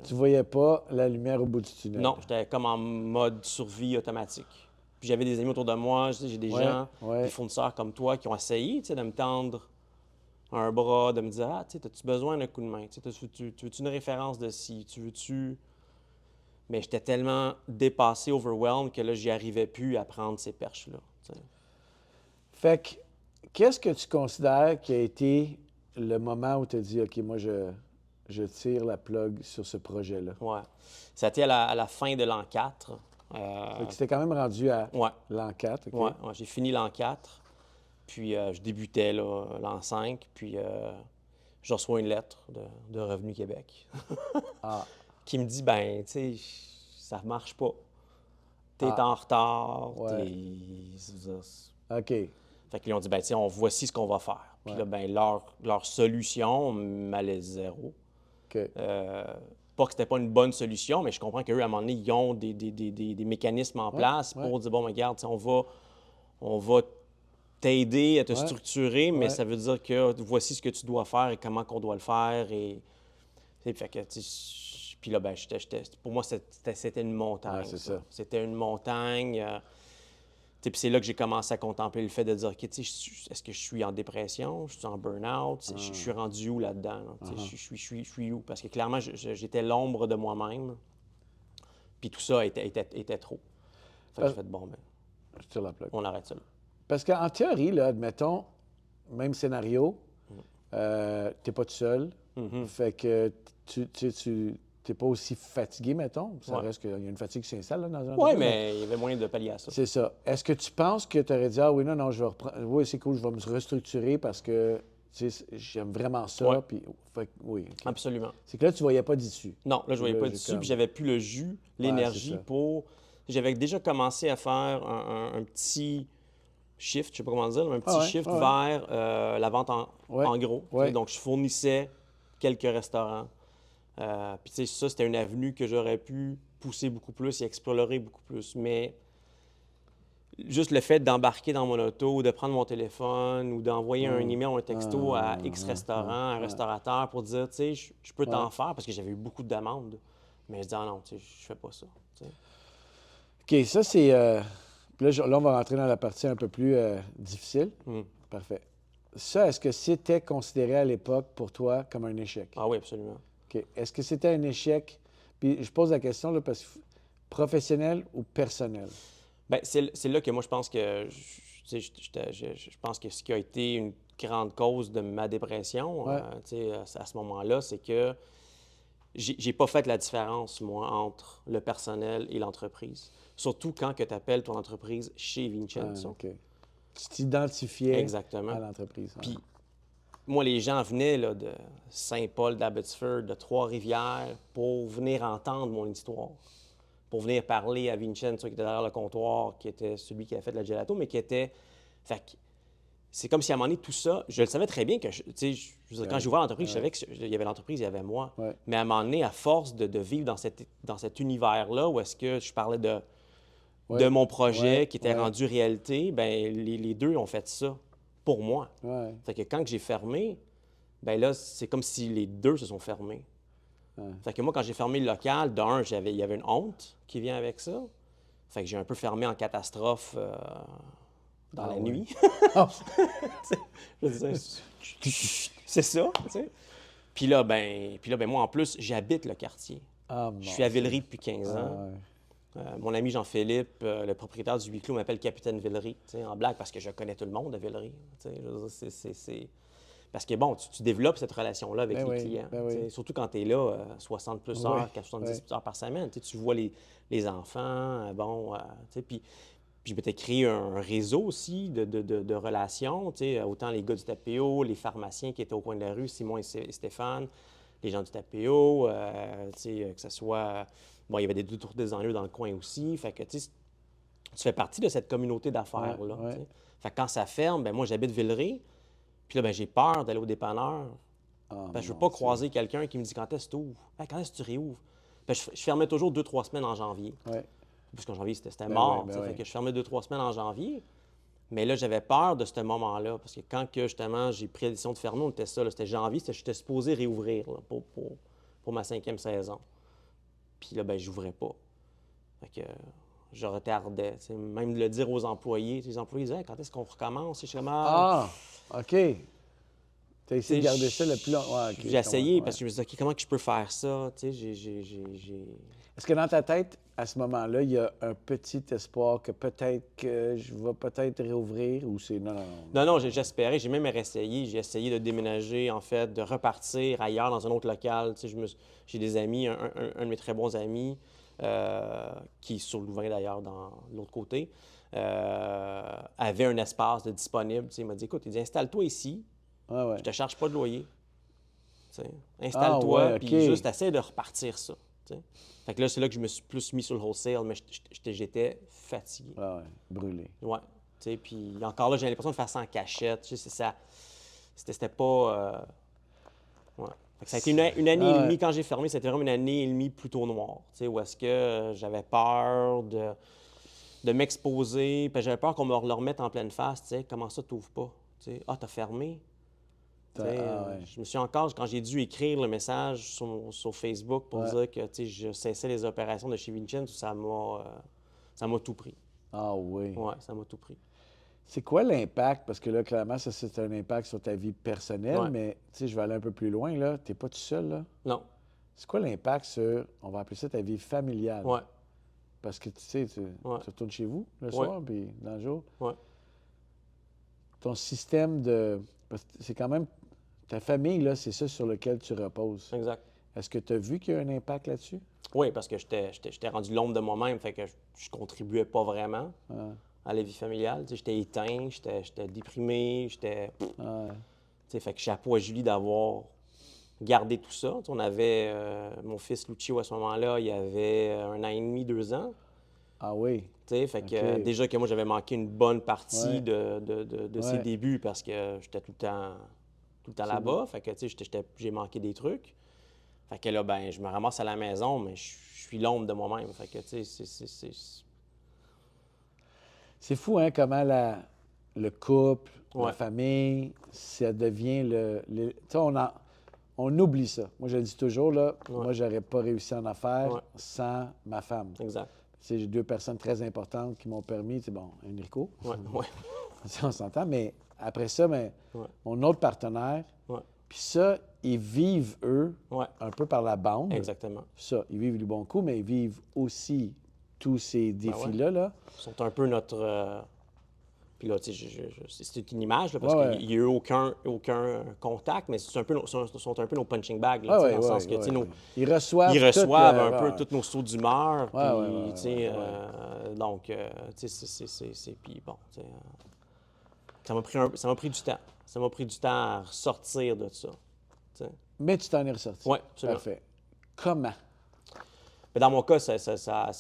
S1: Tu voyais pas la lumière au bout du tunnel.
S2: Non, j'étais comme en mode survie automatique. Puis j'avais des amis autour de moi, tu sais, j'ai des
S1: Ouais,
S2: gens,
S1: ouais.
S2: des fournisseurs comme toi qui ont essayé tu sais, de me tendre un bras, de me dire, ah, tu sais, as-tu besoin d'un coup de main? Tu sais, tu veux-tu une référence de ci? Tu veux-tu... Mais j'étais tellement dépassé, overwhelmed, que là, j'y arrivais plus à prendre ces perches-là. Tu sais.
S1: Fait que, qu'est-ce que tu considères qui a été le moment où tu as dit, OK, moi, je tire la plug sur ce projet-là?
S2: Ouais. Ça a été à la fin de l'an 4.
S1: Fait que tu t'es quand même rendu à
S2: Ouais,
S1: l'an 4, OK?
S2: ouais, ouais. J'ai fini l'an 4, puis je débutais là, l'an 5, puis je reçois une lettre de Revenu Québec
S1: Ah,
S2: qui me dit, ben, tu sais, ça marche pas. T'es
S1: Ah.
S2: en retard,
S1: Ouais. OK.
S2: Fait qu'ils ont dit, ben, tu sais, voici ce qu'on va faire. Puis
S1: Ouais.
S2: là, ben, leur solution m'allait zéro.
S1: OK.
S2: Pas que c'était pas une bonne solution, mais je comprends qu'eux, à un moment donné, ils ont des mécanismes en place
S1: ouais.
S2: pour dire, bon, regarde, tu sais, on va t'aider à te
S1: Ouais.
S2: structurer, mais
S1: Ouais.
S2: ça veut dire que voici ce que tu dois faire et comment qu'on doit le faire. Et, tu sais, fait que, puis là, ben, pour moi, c'était une montagne.
S1: Ouais, c'est ça.
S2: C'était une montagne. Tu sais, puis c'est là que j'ai commencé à contempler le fait de dire, OK, tu sais, est-ce que je suis en dépression? Je suis en burn-out? Je suis rendu où là-dedans? Là? Tu sais, je suis où? Parce que clairement, j'étais l'ombre de moi-même. Puis tout ça était trop. Fait que j'ai fait, bon, ben,
S1: Je tire la plaque.
S2: on arrête ça là.
S1: Parce qu'en théorie, là, admettons, même scénario, t'es pas tout seul. Fait que tu t'es pas aussi fatigué, mettons. Ça reste qu'il y a une fatigue qui s'installe là, dans un
S2: Oui,
S1: entreprise,
S2: mais il y avait moyen de pallier à ça.
S1: c'est ça. Est-ce que tu penses que tu aurais dit, ah oui, non, je vais reprendre. Oui, c'est cool, je vais me restructurer parce que j'aime vraiment ça.
S2: Ouais.
S1: Puis, fait que, oui, OK.
S2: Absolument.
S1: C'est que là, tu voyais pas d'issue.
S2: Non, là, je voyais
S1: Là,
S2: pas
S1: j'ai
S2: dessus,
S1: comme-
S2: puis j'avais plus le jus, l'énergie
S1: c'est ça.
S2: pour... J'avais déjà commencé à faire un petit shift, je sais pas comment dire, mais un petit shift vers la vente en gros.
S1: Ouais.
S2: Donc, je fournissais quelques restaurants. Puis, tu sais, ça, c'était une avenue que j'aurais pu pousser beaucoup plus et explorer beaucoup plus. Mais juste le fait d'embarquer dans mon auto, de prendre mon téléphone ou d'envoyer un email ou un texto à X restaurant, un restaurateur pour dire, tu sais, je peux t'en faire parce que j'avais eu beaucoup de demandes. Mais je dis, ah non, tu sais, je fais pas ça. Tu sais.
S1: OK, ça, c'est. Puis là, on va rentrer dans la partie un peu plus difficile. Parfait. Ça, est-ce que c'était considéré à l'époque pour toi comme un échec?
S2: Ah oui, absolument.
S1: OK. Est-ce que c'était un échec? Puis je pose la question là, parce que professionnel ou personnel?
S2: Bien, c'est là que moi, je pense que, tu sais, je pense que ce qui a été une grande cause de ma dépression, tu sais, à ce moment-là, c'est que j'ai pas fait la différence, moi, entre le personnel et l'entreprise. Surtout quand tu appelles ton entreprise chez Vincenzo.
S1: OK. Tu t'identifiais
S2: Exactement.
S1: à l'entreprise.
S2: Puis, moi, les gens venaient là, de Saint-Paul, d'Abbotsford, de Trois-Rivières pour venir entendre mon histoire, pour venir parler à Vincenzo qui était derrière le comptoir, qui était celui qui a fait la gelato, mais qui était... Fait que c'est comme si à un moment donné, tout ça, je le savais très bien que, tu sais, quand j'ai ouvert l'entreprise, je savais qu'il y avait l'entreprise, il y avait moi. Mais à un moment donné, à force de vivre dans cet univers-là, où est-ce que je parlais de mon projet qui était rendu réalité, bien, les deux ont fait ça pour moi. Fait que quand j'ai fermé, bien là, c'est comme si les deux se sont fermés. Fait que moi, quand j'ai fermé le local, d'un, il y avait une honte qui vient avec ça. Fait que j'ai un peu fermé en catastrophe dans la nuit. Je veux dire, c'est ça, tu sais. Puis là, ben, moi, en plus, j'habite le quartier. Je suis à Villeray depuis 15 ans. Mon ami Jean-Philippe, le propriétaire du huis clos, m'appelle Capitaine Villeray, en blague, parce que je connais tout le monde à Villeray. C'est... Parce que, bon, tu développes cette relation-là avec les clients. Surtout quand tu es là 60 plus heures, 70 heures par semaine. Tu vois les enfants, puis je m'étais créé un réseau aussi de relations, autant les gars du Tapéo, les pharmaciens qui étaient au coin de la rue, Simon et Stéphane, les gens du Tapéo, que ce soit... Bon, il y avait des tours des ennuis dans le coin aussi. Fait que, tu fais partie de cette communauté d'affaires-là. Fait que quand ça ferme, ben moi, j'habite Villeray. Puis là, ben, j'ai peur d'aller au dépanneur. Je ne veux pas croiser quelqu'un qui me dit quand est-ce que tu ouvres? Quand est-ce que tu réouvres? Ben, je fermais toujours 2-3 semaines en janvier. Parce qu'en janvier, c'était mort. Fait que je fermais 2-3 semaines en janvier. Mais là, j'avais peur de ce moment-là. Parce que quand justement, j'ai pris la décision de fermer, on était ça. C'était janvier, j'étais supposé réouvrir là, pour ma 5e saison. Puis là, ben, j'ouvrais pas. Fait que je retardais. Même de le dire aux employés. Les employés disaient, quand est-ce qu'on recommence? Je suis comme,
S1: OK. Tu as essayé de garder ça le plus long.
S2: J'ai essayé parce que je me disais, OK, comment que je peux faire ça?
S1: Est-ce que dans ta tête, à ce moment-là, il y a un petit espoir que peut-être que je vais peut-être réouvrir ou c'est non?
S2: Non, j'espérais. J'ai même essayé. J'ai essayé de déménager, en fait, de repartir ailleurs dans un autre local. J'ai des amis, un de mes très bons amis, qui est sur Louvain d'ailleurs, dans l'autre côté, avait un espace de disponible. Il m'a dit, écoute, installe-toi ici. Je te charge pas de loyer. Installe-toi, puis juste essaie de repartir ça. Fait que là, c'est là que je me suis plus mis sur le wholesale, mais j'étais fatigué.
S1: Brûlé.
S2: Ouais. Puis encore là, j'ai l'impression de faire ça en cachette. C'était pas... Ouais. Fait que ça a été une année et demie quand j'ai fermé. C'était vraiment une année et demie plutôt noire. Où est-ce que j'avais peur de m'exposer, puis j'avais peur qu'on me le remette en pleine face. Comment ça, t'ouvres pas? T'as fermé? Je me suis encore, quand j'ai dû écrire le message sur Facebook pour dire que je cessais les opérations de chez Vincenzo, ça m'a tout pris.
S1: Ah oui?
S2: Oui, ça m'a tout pris.
S1: C'est quoi l'impact? Parce que là, clairement, ça, c'est un impact sur ta vie personnelle, mais je vais aller un peu plus loin, là. T'es pas tout seul, là?
S2: Non.
S1: C'est quoi l'impact sur, on va appeler ça ta vie familiale?
S2: Oui.
S1: Parce que, tu sais, tu retournes chez vous le soir, puis dans le jour.
S2: Oui.
S1: Ton système de... Parce que c'est quand même... Ta famille, là, c'est ça sur lequel tu reposes.
S2: Exact.
S1: Est-ce que tu as vu qu'il y a un impact là-dessus?
S2: Oui, parce que j'étais rendu l'ombre de moi-même, fait que je contribuais pas vraiment à la vie familiale. Tu sais, j'étais éteint, j'étais déprimé, j'étais... Tu sais, fait que chapeau à Julie d'avoir gardé tout ça. Tu sais, on avait mon fils Lucio à ce moment-là, il avait 1 an et demi, 2 ans.
S1: Ah oui.
S2: Tu sais, fait que déjà que moi, j'avais manqué une bonne partie de ses
S1: Ouais.
S2: débuts parce que j'étais tout le temps là-bas. Fait que, tu sais, j'ai manqué des trucs. Fait que là, ben, je me ramasse à la maison, mais je suis l'ombre de moi-même. Fait que, tu sais,
S1: C'est fou, hein, comment le couple, la
S2: Ouais.
S1: famille, ça devient tu sais, on oublie ça. Moi, je le dis toujours, là, moi, j'aurais pas réussi en affaires sans ma femme.
S2: Exact.
S1: Tu sais, j'ai 2 personnes très importantes qui m'ont permis, c'est bon, Enrico,
S2: Ouais.
S1: on s'entend, mais après ça, ben, mon autre partenaire,
S2: Ouais.
S1: puis ça, ils vivent, eux,
S2: Ouais.
S1: un peu par la bande.
S2: Exactement.
S1: Ça, ils vivent du bon coup, mais ils vivent aussi tous ces défis-là. Là.
S2: Ils sont un peu notre... Puis là, tu sais, c'est une image, là, parce
S1: Ouais,
S2: qu'il n'y a eu aucun contact, mais sont un peu nos punching bags, là,
S1: ouais,
S2: tu sais,
S1: ouais,
S2: dans le sens que,
S1: ouais,
S2: tu sais,
S1: ouais. Ils reçoivent
S2: un peu
S1: ouais.
S2: tous nos sauts d'humeur, puis, tu sais,
S1: ouais.
S2: donc, tu sais, puis bon, tu sais, ça m'a pris du temps. Ça m'a pris du temps à ressortir de ça, tu sais.
S1: Mais tu t'en es ressorti.
S2: Oui, absolument.
S1: Parfait. Comment?
S2: Mais dans mon cas, ça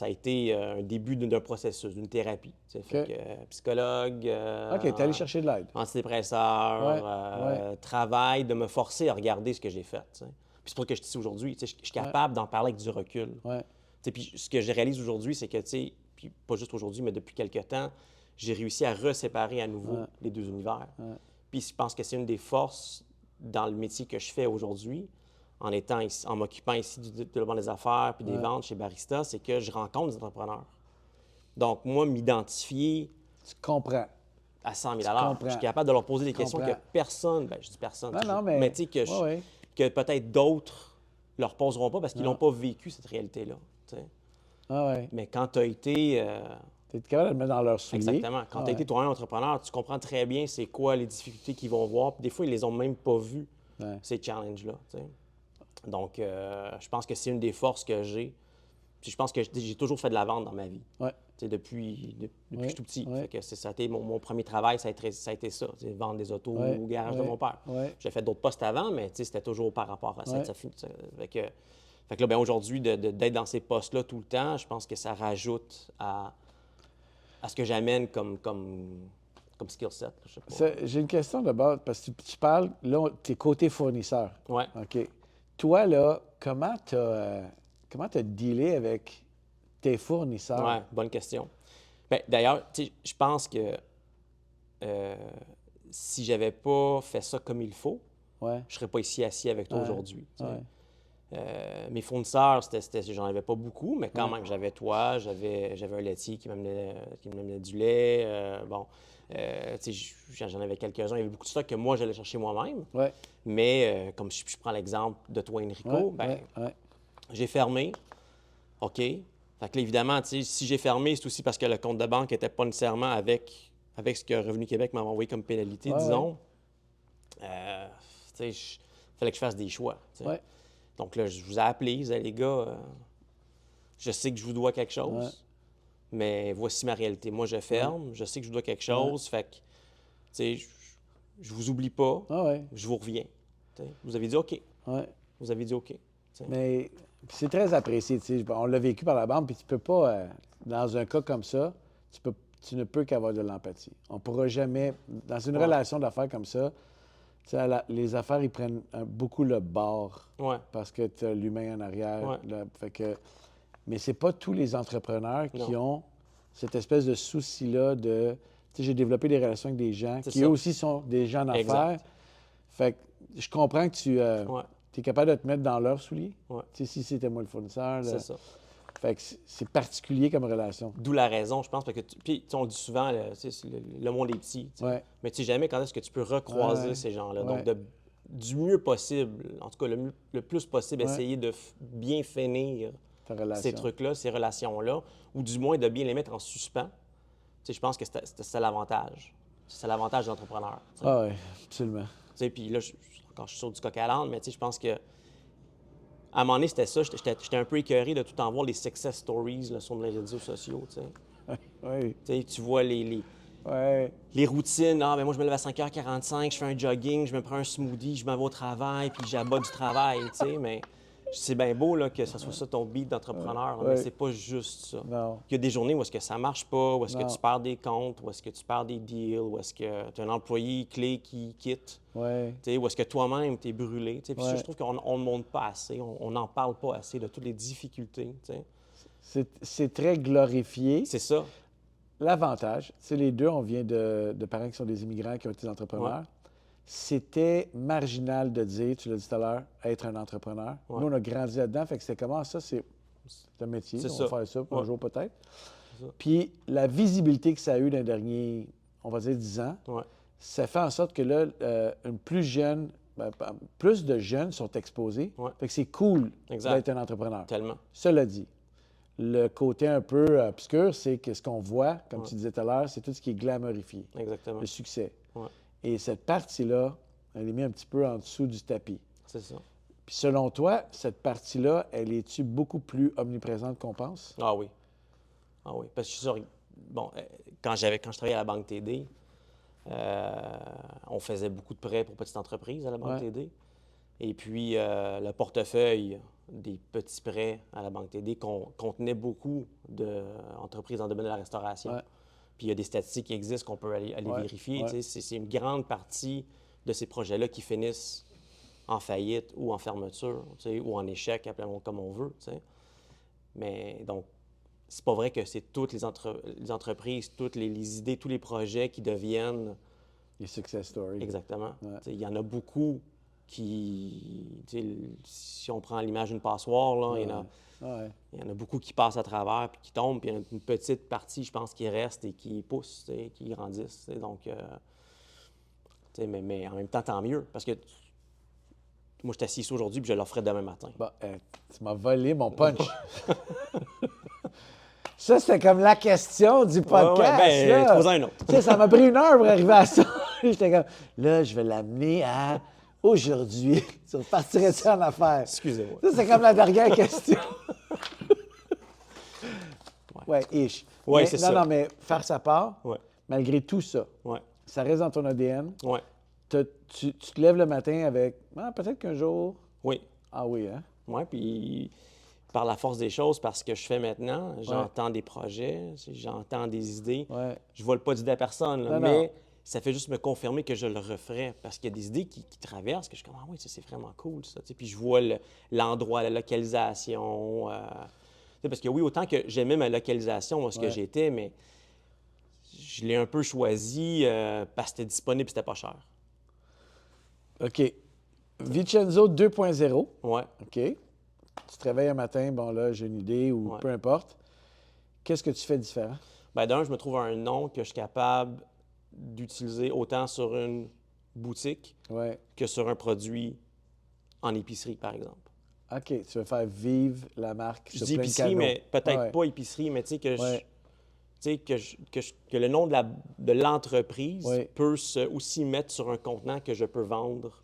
S2: a été un début d'un processus, d'une thérapie. Tu sais, fait que, psychologue,
S1: OK, t'es allé chercher de l'aide.
S2: antidépresseur, travail, de me forcer à regarder ce que j'ai fait. Tu sais. Puis c'est pour ça que je suis ici aujourd'hui. Tu sais, je suis capable d'en parler avec du recul.
S1: Ouais.
S2: Tu sais, puis ce que je réalise aujourd'hui, c'est que, tu sais, puis pas juste aujourd'hui, mais depuis quelques temps, j'ai réussi à reséparer à nouveau les deux univers. Puis je pense que c'est une des forces dans le métier que je fais aujourd'hui, en m'occupant ici du développement des affaires puis des ventes chez Barista, c'est que je rencontre des entrepreneurs. Donc, moi, m'identifier
S1: Tu comprends.
S2: à 100 000
S1: Tu
S2: à l'heure,
S1: comprends.
S2: je suis capable de leur poser des questions que
S1: comprends.
S2: personne, ben je dis personne,
S1: Non, mais
S2: tu sais,
S1: ouais.
S2: que peut-être d'autres leur poseront pas parce qu'ils n'ont pas vécu cette réalité-là. Tu sais.
S1: Ah ouais.
S2: Mais quand tu as été...
S1: Tu es capable de le mettre dans leurs souliers.
S2: Exactement. Quand tu as été toi-même entrepreneur, tu comprends très bien c'est quoi les difficultés qu'ils vont voir. Puis des fois, ils les ont même pas vues, ces challenges-là. Tu sais. Donc, je pense que c'est une des forces que j'ai. Puis je pense que j'ai toujours fait de la vente dans ma vie.
S1: Ouais.
S2: Tu sais, depuis que je suis tout petit.
S1: Ouais.
S2: Fait que ça a été mon premier travail, ça a été ça. Tu sais, vendre des autos au garage de mon père.
S1: Ouais.
S2: J'ai fait d'autres postes avant, mais tu sais, c'était toujours par rapport à ça. Fait que là, ben, aujourd'hui, d'être dans ces postes-là tout le temps, je pense que ça rajoute à ce que j'amène comme skill set. Je sais pas.
S1: J'ai une question de base, parce que tu parles, là, tu es côté fournisseur.
S2: Ouais.
S1: OK. Toi, là, comment tu as dealé avec tes fournisseurs?
S2: Ouais, bonne question. Bien, d'ailleurs, tu sais, je pense que si j'avais pas fait ça comme il faut, je serais pas ici assis avec toi aujourd'hui. Tu sais. Mes fournisseurs, j'en avais pas beaucoup, mais quand même, j'avais toi, j'avais un laitier qui m'amenait du lait. Tu sais, j'en avais quelques-uns. Il y avait beaucoup de stock que moi, j'allais chercher moi-même.
S1: Ouais.
S2: Mais comme je prends l'exemple de toi, Enrico, j'ai fermé. OK. Fait que là, évidemment, tu sais, si j'ai fermé, c'est aussi parce que le compte de banque n'était pas nécessairement avec ce que Revenu Québec m'avait envoyé comme pénalité, disons. Tu sais, il fallait que je fasse des choix. Tu sais. Donc là, je vous ai appelé, je disais, les gars, je sais que je vous dois quelque chose, mais voici ma réalité. Moi, je ferme, je sais que je vous dois quelque chose, fait que, tu sais, je vous oublie pas, je vous reviens. Tu sais. Vous avez dit OK. Vous avez dit OK. Tu sais.
S1: Mais c'est très apprécié. Tu sais. On l'a vécu par la bande, puis tu peux pas, dans un cas comme ça, tu ne peux qu'avoir de l'empathie. On ne pourra jamais, dans une relation d'affaires comme ça, tu sais, les affaires, ils prennent beaucoup le bord parce que tu as l'humain en arrière. Fait que, mais c'est pas tous les entrepreneurs qui ont cette espèce de souci-là de... Tu sais, j'ai développé des relations avec des gens qui, eux aussi, sont des gens d'affaires. Fait que je comprends que tu es capable de te mettre dans leurs souliers. Tu sais, si c'était moi le fournisseur.
S2: C'est ça.
S1: Fait que c'est particulier comme relation.
S2: D'où la raison, je pense, parce que puis on le dit souvent, le monde est petit. Mais tu sais jamais quand est-ce que tu peux recroiser ces gens-là. Donc, du mieux possible, en tout cas le plus possible, essayer de bien finir ces trucs-là, ces relations-là, ou du moins de bien les mettre en suspens. Je pense que c'est l'avantage. C'est l'avantage de l'entrepreneur.
S1: Ah oui, absolument.
S2: Puis là, quand je suis sur du coq à l'âne, mais je pense que à un moment donné, c'était ça. J'étais un peu écœuré de tout en voir les success stories là, sur les réseaux sociaux.
S1: Oui.
S2: Tu vois les routines. Ah, ben moi, je me lève à 5h45, je fais un jogging, je me prends un smoothie, je m'en vais au travail, puis j'abats du travail. Mais c'est bien beau là, que ce soit ça ton beat d'entrepreneur, mais c'est pas juste ça.
S1: Non.
S2: Il y a des journées où est-ce que ça marche pas, où est-ce que
S1: Non.
S2: tu perds des comptes, où est-ce que tu perds des deals, où est-ce que tu as un employé clé qui quitte.
S1: Ouais.
S2: Où est-ce que toi-même, tu es brûlé. Puis ça,
S1: Ouais.
S2: je trouve qu'on ne montre pas assez, on n'en parle pas assez de toutes les difficultés.
S1: C'est très glorifié.
S2: C'est ça.
S1: L'avantage, c'est les deux, on vient de parents qui sont des immigrants, qui ont été entrepreneurs.
S2: Ouais.
S1: C'était marginal de dire, tu l'as dit tout à l'heure, être un entrepreneur.
S2: Ouais.
S1: Nous, on a grandi là-dedans, fait que c'était comment ça, c'est un métier, on va faire ça un jour peut-être. Puis la visibilité que ça a eu dans les derniers, on va dire 10 ans, ça fait en sorte que là, plus de jeunes sont exposés. Fait que c'est cool d'être un entrepreneur.
S2: Tellement.
S1: Cela dit, le côté un peu obscur, c'est que ce qu'on voit, comme tu disais tout à l'heure, c'est tout ce qui est glamourifié.
S2: Exactement.
S1: Le succès.
S2: Ouais.
S1: Et cette partie-là, elle est mise un petit peu en dessous du tapis.
S2: C'est ça.
S1: Puis selon toi, cette partie-là, elle est-tu beaucoup plus omniprésente qu'on pense?
S2: Ah oui. Ah oui. Parce que je suis sûr, bon, quand je travaillais à la Banque TD, on faisait beaucoup de prêts pour petites entreprises à la Banque TD. Et puis, le portefeuille des petits prêts à la Banque TD contenait beaucoup d'entreprises dans le domaine de la restauration. Puis, il y a des statistiques qui existent qu'on peut aller vérifier. C'est une grande partie de ces projets-là qui finissent en faillite ou en fermeture, ou en échec, appelons comme on veut. Mais donc, c'est pas vrai que c'est toutes les entreprises, toutes les idées, tous les projets qui deviennent...
S1: Les success stories.
S2: Exactement. Il y en a beaucoup qui... Si on prend l'image d'une passoire, là, il y en a beaucoup qui passent à travers, puis qui tombent, puis il y en a une petite partie, je pense, qui reste et qui pousse, qui grandissent. Donc, mais en même temps, tant mieux, parce que moi, je t'assis ici aujourd'hui, puis je l'offrais demain matin.
S1: Bon, tu m'as volé mon punch. Ça, c'était comme la question du podcast.
S2: Trouve-en un autre.
S1: Ça m'a pris 1 heure pour arriver à ça. J'étais comme, là, je vais l'amener à aujourd'hui. Tu repartirais-tu en affaires?
S2: Excusez-moi.
S1: Ça, c'est comme la dernière question. ish.
S2: C'est ça.
S1: Non, mais faire sa part, malgré tout ça, ça reste dans ton ADN. Tu te lèves le matin avec, peut-être qu'un jour...
S2: Oui.
S1: Ah oui, hein?
S2: Oui, puis par la force des choses, parce que je fais maintenant, j'entends des projets, j'entends des idées. Je ne vole pas d'idées à personne, là, mais ça fait juste me confirmer que je le referais, parce qu'il y a des idées qui traversent, que je suis comme, ah oui, ça c'est vraiment cool, ça. Puis je vois l'endroit, la localisation. Parce que oui, autant que j'aimais ma localisation, où ce que j'étais, mais je l'ai un peu choisi parce que c'était disponible et c'était pas cher.
S1: OK. Vincenzo 2.0.
S2: Oui.
S1: OK. Tu te réveilles un matin, bon là, j'ai une idée ou peu importe. Qu'est-ce que tu fais différent?
S2: Bien, d'un, je me trouve un nom que je suis capable d'utiliser autant sur une boutique que sur un produit en épicerie, par exemple.
S1: OK. Tu veux faire vivre la marque.
S2: Je dis épicerie, mais peut-être pas épicerie, mais tu sais, que le nom de l'entreprise peut aussi mettre sur un contenant que je peux vendre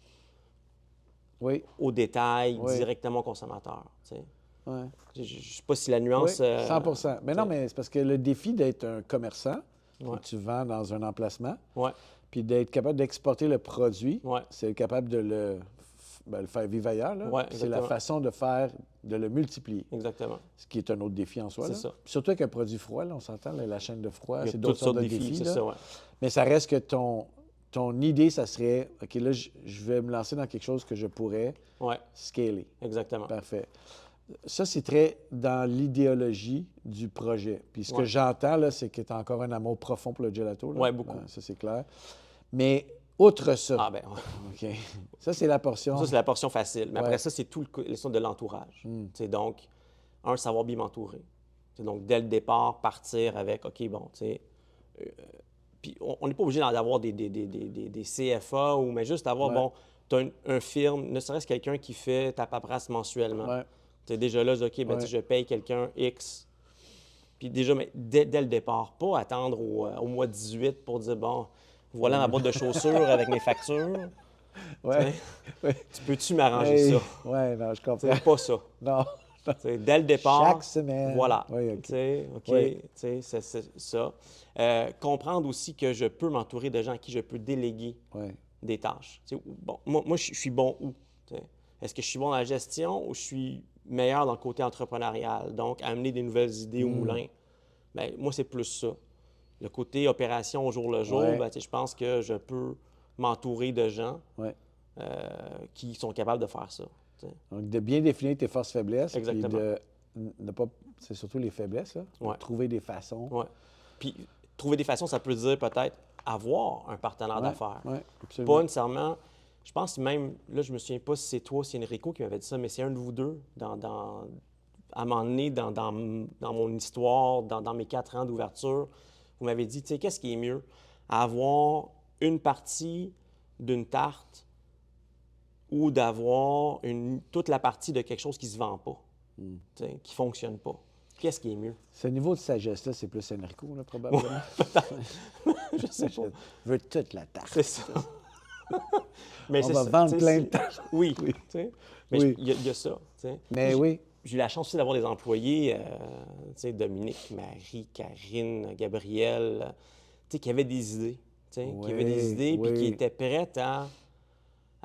S2: au détail, directement au consommateur. Je ne sais pas si la nuance...
S1: 100 Mais non, mais c'est parce que le défi d'être un commerçant, que tu vends dans un emplacement, puis d'être capable d'exporter le produit, c'est être capable de le faire vivre ailleurs. C'est la façon de le multiplier.
S2: Exactement.
S1: Ce qui est un autre défi en soi.
S2: C'est ça.
S1: Surtout avec un produit froid, là, on s'entend, la chaîne de froid, c'est
S2: d'autres
S1: sortes de
S2: défis.
S1: C'est
S2: ça,
S1: Mais ça reste que ton idée, ça serait, OK, là, je vais me lancer dans quelque chose que je pourrais scaler.
S2: Exactement.
S1: Parfait. Ça, c'est très dans l'idéologie du projet. Puis ce que j'entends, là, c'est que tu as encore un amour profond pour le gelato.
S2: Oui, beaucoup.
S1: Ça, c'est clair. Mais outre ça...
S2: Ah ben
S1: OK. Ça, c'est la portion...
S2: Ça, c'est la portion facile. Mais après ça, c'est tout le de l'entourage. Donc, savoir bien m'entourer. Donc, dès le départ, partir avec, OK, bon, tu sais... puis on n'est pas obligé d'avoir des CFA, mais juste d'avoir, bon, tu as un firme, ne serait-ce quelqu'un qui fait ta paperasse mensuellement. Déjà là, OK, ben, je paye quelqu'un X. Puis déjà, mais dès le départ, pas attendre au mois 18 pour dire, bon, voilà ma boîte de chaussures avec mes factures.
S1: Ouais.
S2: Tu peux-tu m'arranger
S1: Hey.
S2: ça?
S1: Ouais, non, je comprends.
S2: Pas ça.
S1: Non.
S2: Dès le départ,
S1: Chaque semaine.
S2: voilà.
S1: Oui, OK.
S2: C'est ça. Comprendre aussi que je peux m'entourer de gens à qui je peux déléguer des tâches. Bon, moi je suis bon où? Est-ce que je suis bon dans la gestion ou je suis meilleur dans le côté entrepreneurial? Donc, amener des nouvelles idées au moulin. Bien, moi, c'est plus ça. Le côté opération au jour le jour, ben, je pense que je peux m'entourer de gens qui sont capables de faire ça.
S1: Donc, de bien définir tes forces-faiblesses.
S2: Exactement.
S1: Puis de ne pas. C'est surtout les faiblesses, là.
S2: Ouais.
S1: Trouver des façons.
S2: Oui. Puis, trouver des façons, ça peut dire peut-être avoir un partenaire d'affaires.
S1: Oui, absolument.
S2: Pas nécessairement. Je pense même, là, je me souviens pas si c'est toi, si c'est Enrico qui m'avait dit ça, mais c'est un de vous deux, à un moment donné, dans mon histoire, dans mes 4 ans d'ouverture, vous m'avez dit, tu sais, qu'est-ce qui est mieux? Avoir une partie d'une tarte ou d'avoir toute la partie de quelque chose qui ne se vend pas, qui ne fonctionne pas. Qu'est-ce qui est mieux?
S1: Ce niveau de sagesse-là, c'est plus Enrico, là, probablement.
S2: Je sais pas.
S1: Je veux toute la tarte.
S2: C'est ça. Mais
S1: on va vendre plein de tartes.
S2: Oui. Mais il y a ça.
S1: Mais oui.
S2: J'ai eu la chance aussi d'avoir des employés, Dominique, Marie, Karine, Gabriel, qui avaient des idées. Qui avaient des idées puis qui étaient prêtes à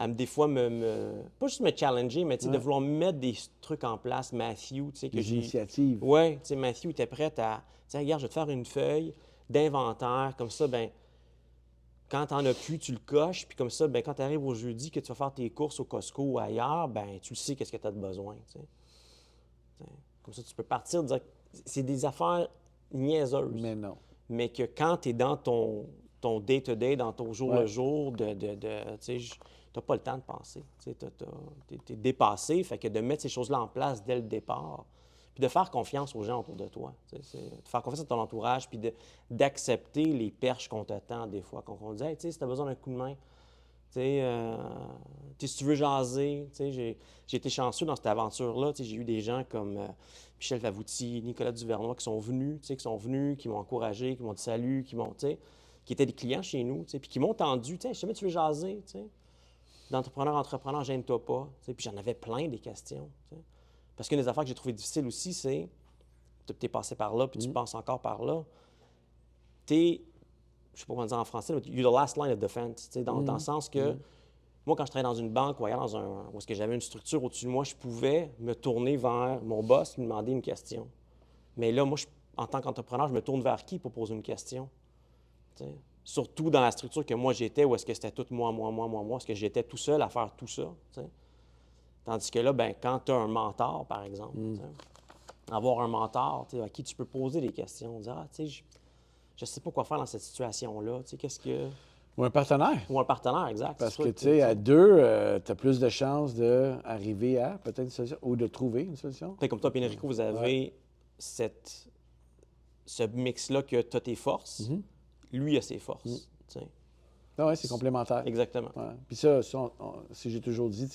S2: des fois pas juste me challenger, mais de vouloir mettre des trucs en place. Matthew,
S1: des initiatives.
S2: Oui, Matthew était prêt à, regarde, je vais te faire une feuille d'inventaire, comme ça, ben quand tu n'en as plus, tu le coches, puis comme ça, ben quand tu arrives au jeudi, que tu vas faire tes courses au Costco ou ailleurs, ben tu sais qu'est-ce que tu as de besoin. Comme ça, tu peux partir dire c'est des affaires niaiseuses.
S1: Mais non.
S2: Mais que quand tu es dans ton day-to-day, dans ton jour le jour, tu n'as pas le temps de penser. Tu es dépassé, fait que de mettre ces choses-là en place dès le départ, puis de faire confiance aux gens autour de toi. De faire confiance à ton entourage, puis d'accepter les perches qu'on te tend des fois. Qu'on dit, hey, si tu as besoin d'un coup de main, si tu veux jaser, j'ai été chanceux dans cette aventure-là. J'ai eu des gens comme Michel Favouti, Nicolas Duvernois qui sont venus, qui m'ont encouragé, qui m'ont dit salut, qui étaient des clients chez nous, puis qui m'ont tendu, je sais pas, tu veux jaser, d'entrepreneur, gêne-toi pas. Puis j'en avais plein des questions. Parce qu'une des affaires que j'ai trouvé difficile aussi, c'est tu es passé par là, puis tu passes encore par là. Je ne sais pas comment dire en français, mais you're the last line of defense. Dans le sens que moi, quand je travaillais dans une banque ou ailleurs, où est-ce que j'avais une structure au-dessus de moi, je pouvais me tourner vers mon boss et lui demander une question. Mais là, moi, en tant qu'entrepreneur, je me tourne vers qui pour poser une question? Surtout dans la structure que moi j'étais, où est-ce que c'était tout moi, est-ce que j'étais tout seul à faire tout ça? Tandis que là, ben, quand tu as un mentor, par exemple, avoir un mentor à qui tu peux poser des questions, dire, je ne sais pas quoi faire dans cette situation-là, qu'est-ce que...
S1: Ou un partenaire.
S2: Ou un partenaire, exact.
S1: Parce que, tu sais, à deux, tu as plus de chances d'arriver à peut-être une solution ou de trouver une solution.
S2: Comme toi et Enrico, vous avez ce mix-là que tu as tes forces, lui a ses forces.
S1: Oui, c'est complémentaire.
S2: Exactement.
S1: Ouais. Puis ça, si j'ai toujours dit,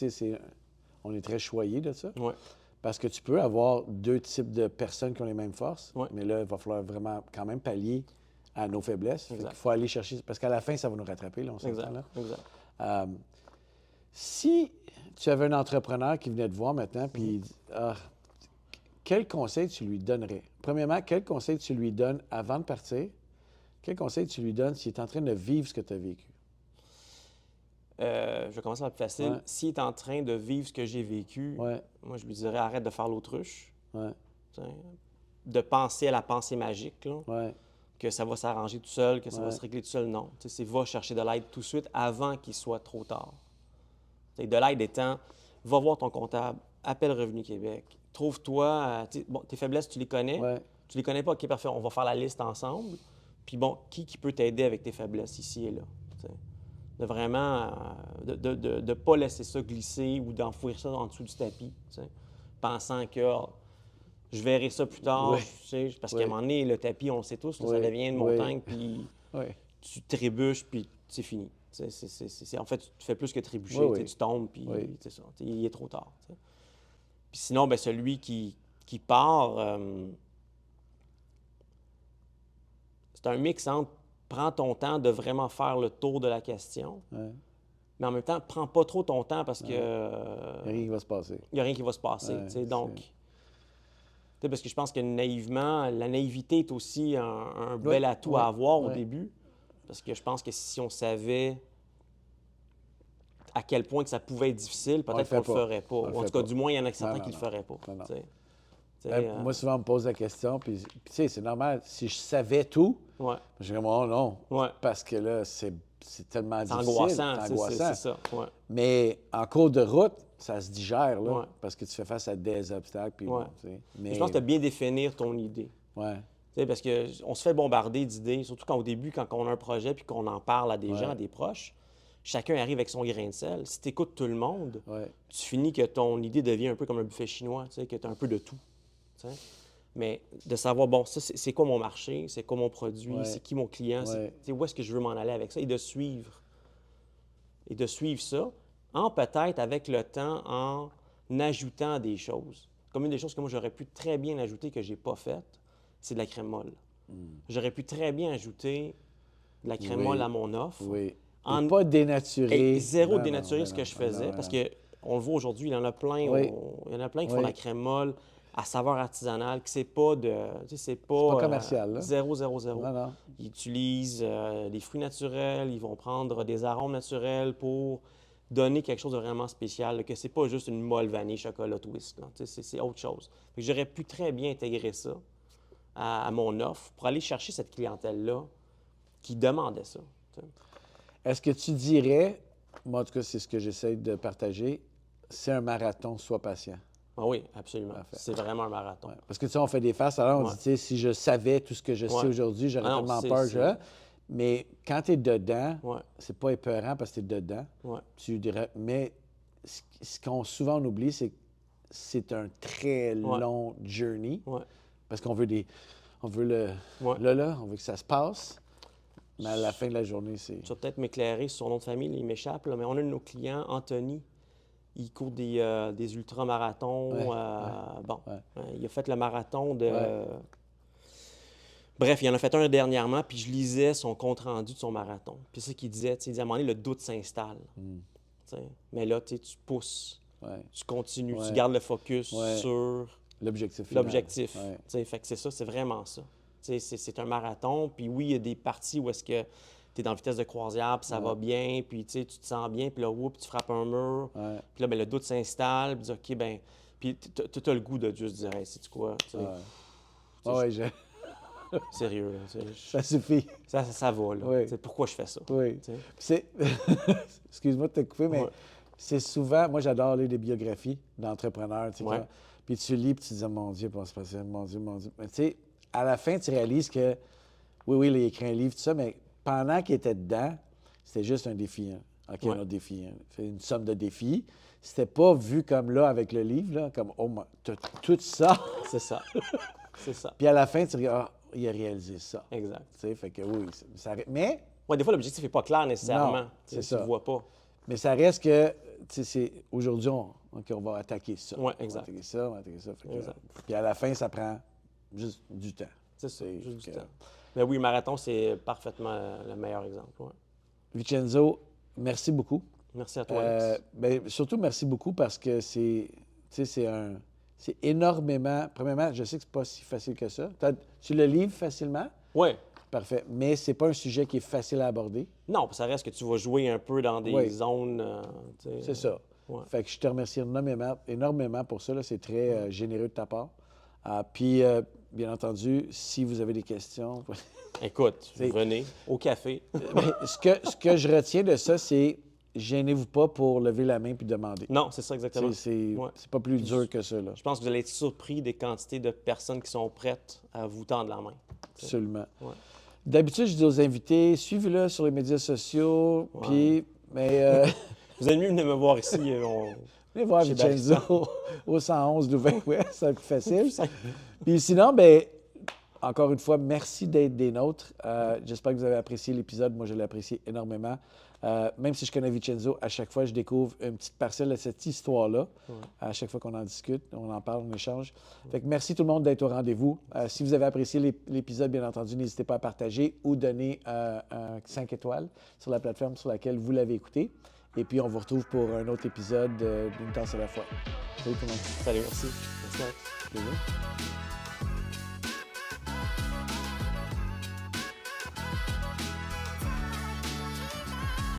S1: on est très choyé de ça.
S2: Ouais.
S1: Parce que tu peux avoir deux types de personnes qui ont les mêmes forces,
S2: ouais.
S1: mais là, il va falloir vraiment quand même pallier à nos faiblesses. Il faut aller chercher, parce qu'à la fin, ça va nous rattraper, là, on s'entend là.
S2: Exact.
S1: Si tu avais un entrepreneur qui venait te voir maintenant, puis il dit, quel conseil tu lui donnerais? Premièrement, quel conseil tu lui donnes avant de partir? Quel conseil tu lui donnes s'il est en train de vivre ce que tu as vécu?
S2: Je vais commencer par le plus facile.
S1: Ouais.
S2: S'il est en train de vivre ce que j'ai vécu, moi, je lui dirais arrête de faire l'autruche. De penser à la pensée magique, là, que ça va s'arranger tout seul, que ça va se régler tout seul. Non. C'est va chercher de l'aide tout de suite avant qu'il soit trop tard. De l'aide étant, va voir ton comptable, appelle Revenu Québec, trouve-toi, tes faiblesses, tu les connais. Tu les connais pas, OK, parfait, on va faire la liste ensemble. Puis bon, qui peut t'aider avec tes faiblesses ici et là? De vraiment, de ne pas laisser ça glisser ou d'enfouir ça en dessous du tapis, pensant que je verrai ça plus tard, parce qu'à un moment donné, le tapis, on le sait tous, ça devient une montagne, puis tu trébuches, puis c'est fini. En fait, tu fais plus que trébucher, tu tombes, puis c'est ça, il est trop tard. Puis sinon, bien, celui qui part, c'est un mix entre prends ton temps de vraiment faire le tour de la question, mais en même temps, prends pas trop ton temps parce que...
S1: Il n'y a rien qui va se passer.
S2: Il n'y a rien qui va se passer. Donc, parce que je pense que naïvement, la naïveté est aussi un bel atout à avoir au début. Parce que je pense que si on savait à quel point que ça pouvait être difficile, peut-être qu'on ne le ferait pas. Ou en tout cas, du moins, il y en a certains qui ne le feraient pas.
S1: Moi, souvent, on me pose la question, puis tu sais, c'est normal. Si je savais tout, je dirais, oh non, parce que là, c'est tellement difficile.
S2: C'est angoissant. C'est ça.
S1: Mais en cours de route, ça se digère, là, parce que tu fais face à des obstacles. Puis
S2: mais... Je pense que tu as bien définir ton idée. Parce qu'on se fait bombarder d'idées, surtout au début, quand on a un projet puis qu'on en parle à des gens, à des proches. Chacun arrive avec son grain de sel. Si tu écoutes tout le monde, tu finis que ton idée devient un peu comme un buffet chinois, que tu as un peu de tout. Mais de savoir, bon, ça, c'est quoi mon marché, c'est quoi mon produit, c'est qui mon client, où est-ce que je veux m'en aller avec ça, et de suivre. Et de suivre ça, peut-être avec le temps, en ajoutant des choses. Comme une des choses que moi, j'aurais pu très bien ajouter que je n'ai pas faites, c'est de la crème molle. J'aurais pu très bien ajouter de la crème molle à mon offre.
S1: Pas dénaturer.
S2: Zéro dénaturer ce que je faisais, parce qu'on le voit aujourd'hui, il y en a plein, il y en a plein qui font la crème molle à saveur artisanale, que c'est pas de... c'est pas
S1: commercial, là.
S2: 0. Ils utilisent des fruits naturels, ils vont prendre des arômes naturels pour donner quelque chose de vraiment spécial, là, que c'est pas juste une molle vanille chocolat twist. C'est autre chose. J'aurais pu très bien intégrer ça à mon offre pour aller chercher cette clientèle-là qui demandait ça.
S1: Est-ce que tu dirais, moi en tout cas c'est ce que j'essaie de partager, c'est un marathon, sois patient?
S2: Ah oui, absolument. C'est vraiment un marathon.
S1: Parce que tu sais, on fait des farces, alors on dit, tu sais, si je savais tout ce que je sais aujourd'hui, j'aurais tellement peur. Mais quand tu es dedans, c'est pas épeurant parce que tu es dedans. Tu dirais, mais ce qu'on souvent on oublie, c'est que c'est un très long journey. Parce qu'on veut on veut on veut que ça se passe. Mais à la fin de la journée, c'est...
S2: Tu vas peut-être m'éclairer sur son nom de famille, il m'échappe, mais on a un de nos clients, Anthony. Il court des ultramarathons. Il a fait le marathon de... Bref, il en a fait un dernièrement, puis je lisais son compte-rendu de son marathon. Puis c'est ça qu'il disait, il disait, à un moment donné, le doute s'installe. Mais là, tu pousses, tu continues, tu gardes le focus sur...
S1: L'objectif.
S2: Fait que c'est ça, c'est vraiment ça. C'est un marathon, puis oui, il y a des parties où est-ce que tu es dans vitesse de croisière, puis ça va bien, puis tu te sens bien, puis là, tu frappes un mur, puis là, le doute s'installe, puis OK, puis tu as le goût de juste dire, hey, sais-tu quoi? Sérieux, là.
S1: Ça suffit.
S2: Ça va, là. Pourquoi je fais ça?
S1: Excuse-moi de te couper, mais c'est souvent... Moi, j'adore lire des biographies d'entrepreneurs, puis tu lis, puis tu te dis, mon Dieu, comment se passer? Mon Dieu. Mais tu sais, à la fin, tu réalises que, oui, il a écrit un livre, tout ça, mais pendant qu'il était dedans, c'était juste un défi. OK, un autre défi. C'est une somme de défis. C'était pas vu comme là, avec le livre, là, comme, oh, t'as tout ça.
S2: C'est ça. C'est ça.
S1: Puis à la fin, tu regardes, il a réalisé ça.
S2: Exact.
S1: Tu sais, fait que oui, ça... Mais...
S2: des fois, l'objectif n'est pas clair nécessairement.
S1: Non, c'est ça.
S2: Tu ne vois pas.
S1: Mais ça reste que, tu sais, c'est aujourd'hui, on va attaquer ça.
S2: Oui, exact.
S1: On va attaquer ça. Puis à la fin, ça prend juste du temps.
S2: C'est ça, juste du temps. Mais oui, le marathon, c'est parfaitement le meilleur exemple.
S1: Vincenzo, merci beaucoup.
S2: Merci à toi, Alex.
S1: Surtout, merci beaucoup parce que c'est énormément... Premièrement, je sais que c'est pas si facile que ça. Tu le livres facilement?
S2: Oui.
S1: Parfait. Mais c'est pas un sujet qui est facile à aborder.
S2: Non, ça reste que tu vas jouer un peu dans des zones...
S1: c'est ça. Fait que je te remercie énormément pour ça. C'est très généreux de ta part. Puis, bien entendu, si vous avez des questions...
S2: Écoute, venez au café.
S1: ce que je retiens de ça, c'est gênez-vous pas pour lever la main puis demander.
S2: Non, c'est ça exactement.
S1: C'est pas plus dur que ça. Là.
S2: Je pense que vous allez être surpris des quantités de personnes qui sont prêtes à vous tendre la main.
S1: Absolument. D'habitude, je dis aux invités, suivez-le sur les médias sociaux, puis... Mais,
S2: vous allez mieux venir me voir ici.
S1: Venez voir Vincenzo au 111 Louvain, c'est plus facile. Puis sinon, encore une fois, merci d'être des nôtres. J'espère que vous avez apprécié l'épisode. Moi, je l'ai apprécié énormément. Même si je connais Vincenzo, à chaque fois, je découvre une petite parcelle de cette histoire-là. À chaque fois qu'on en discute, on en parle, on échange. Fait que merci tout le monde d'être au rendez-vous. Si vous avez apprécié l'épisode, bien entendu, n'hésitez pas à partager ou donner 5 étoiles sur la plateforme sur laquelle vous l'avez écouté. Et puis, on vous retrouve pour un autre épisode d'une tasse à la fois. Salut tout le monde.
S2: Salut, merci. Merci.
S1: Plaisir.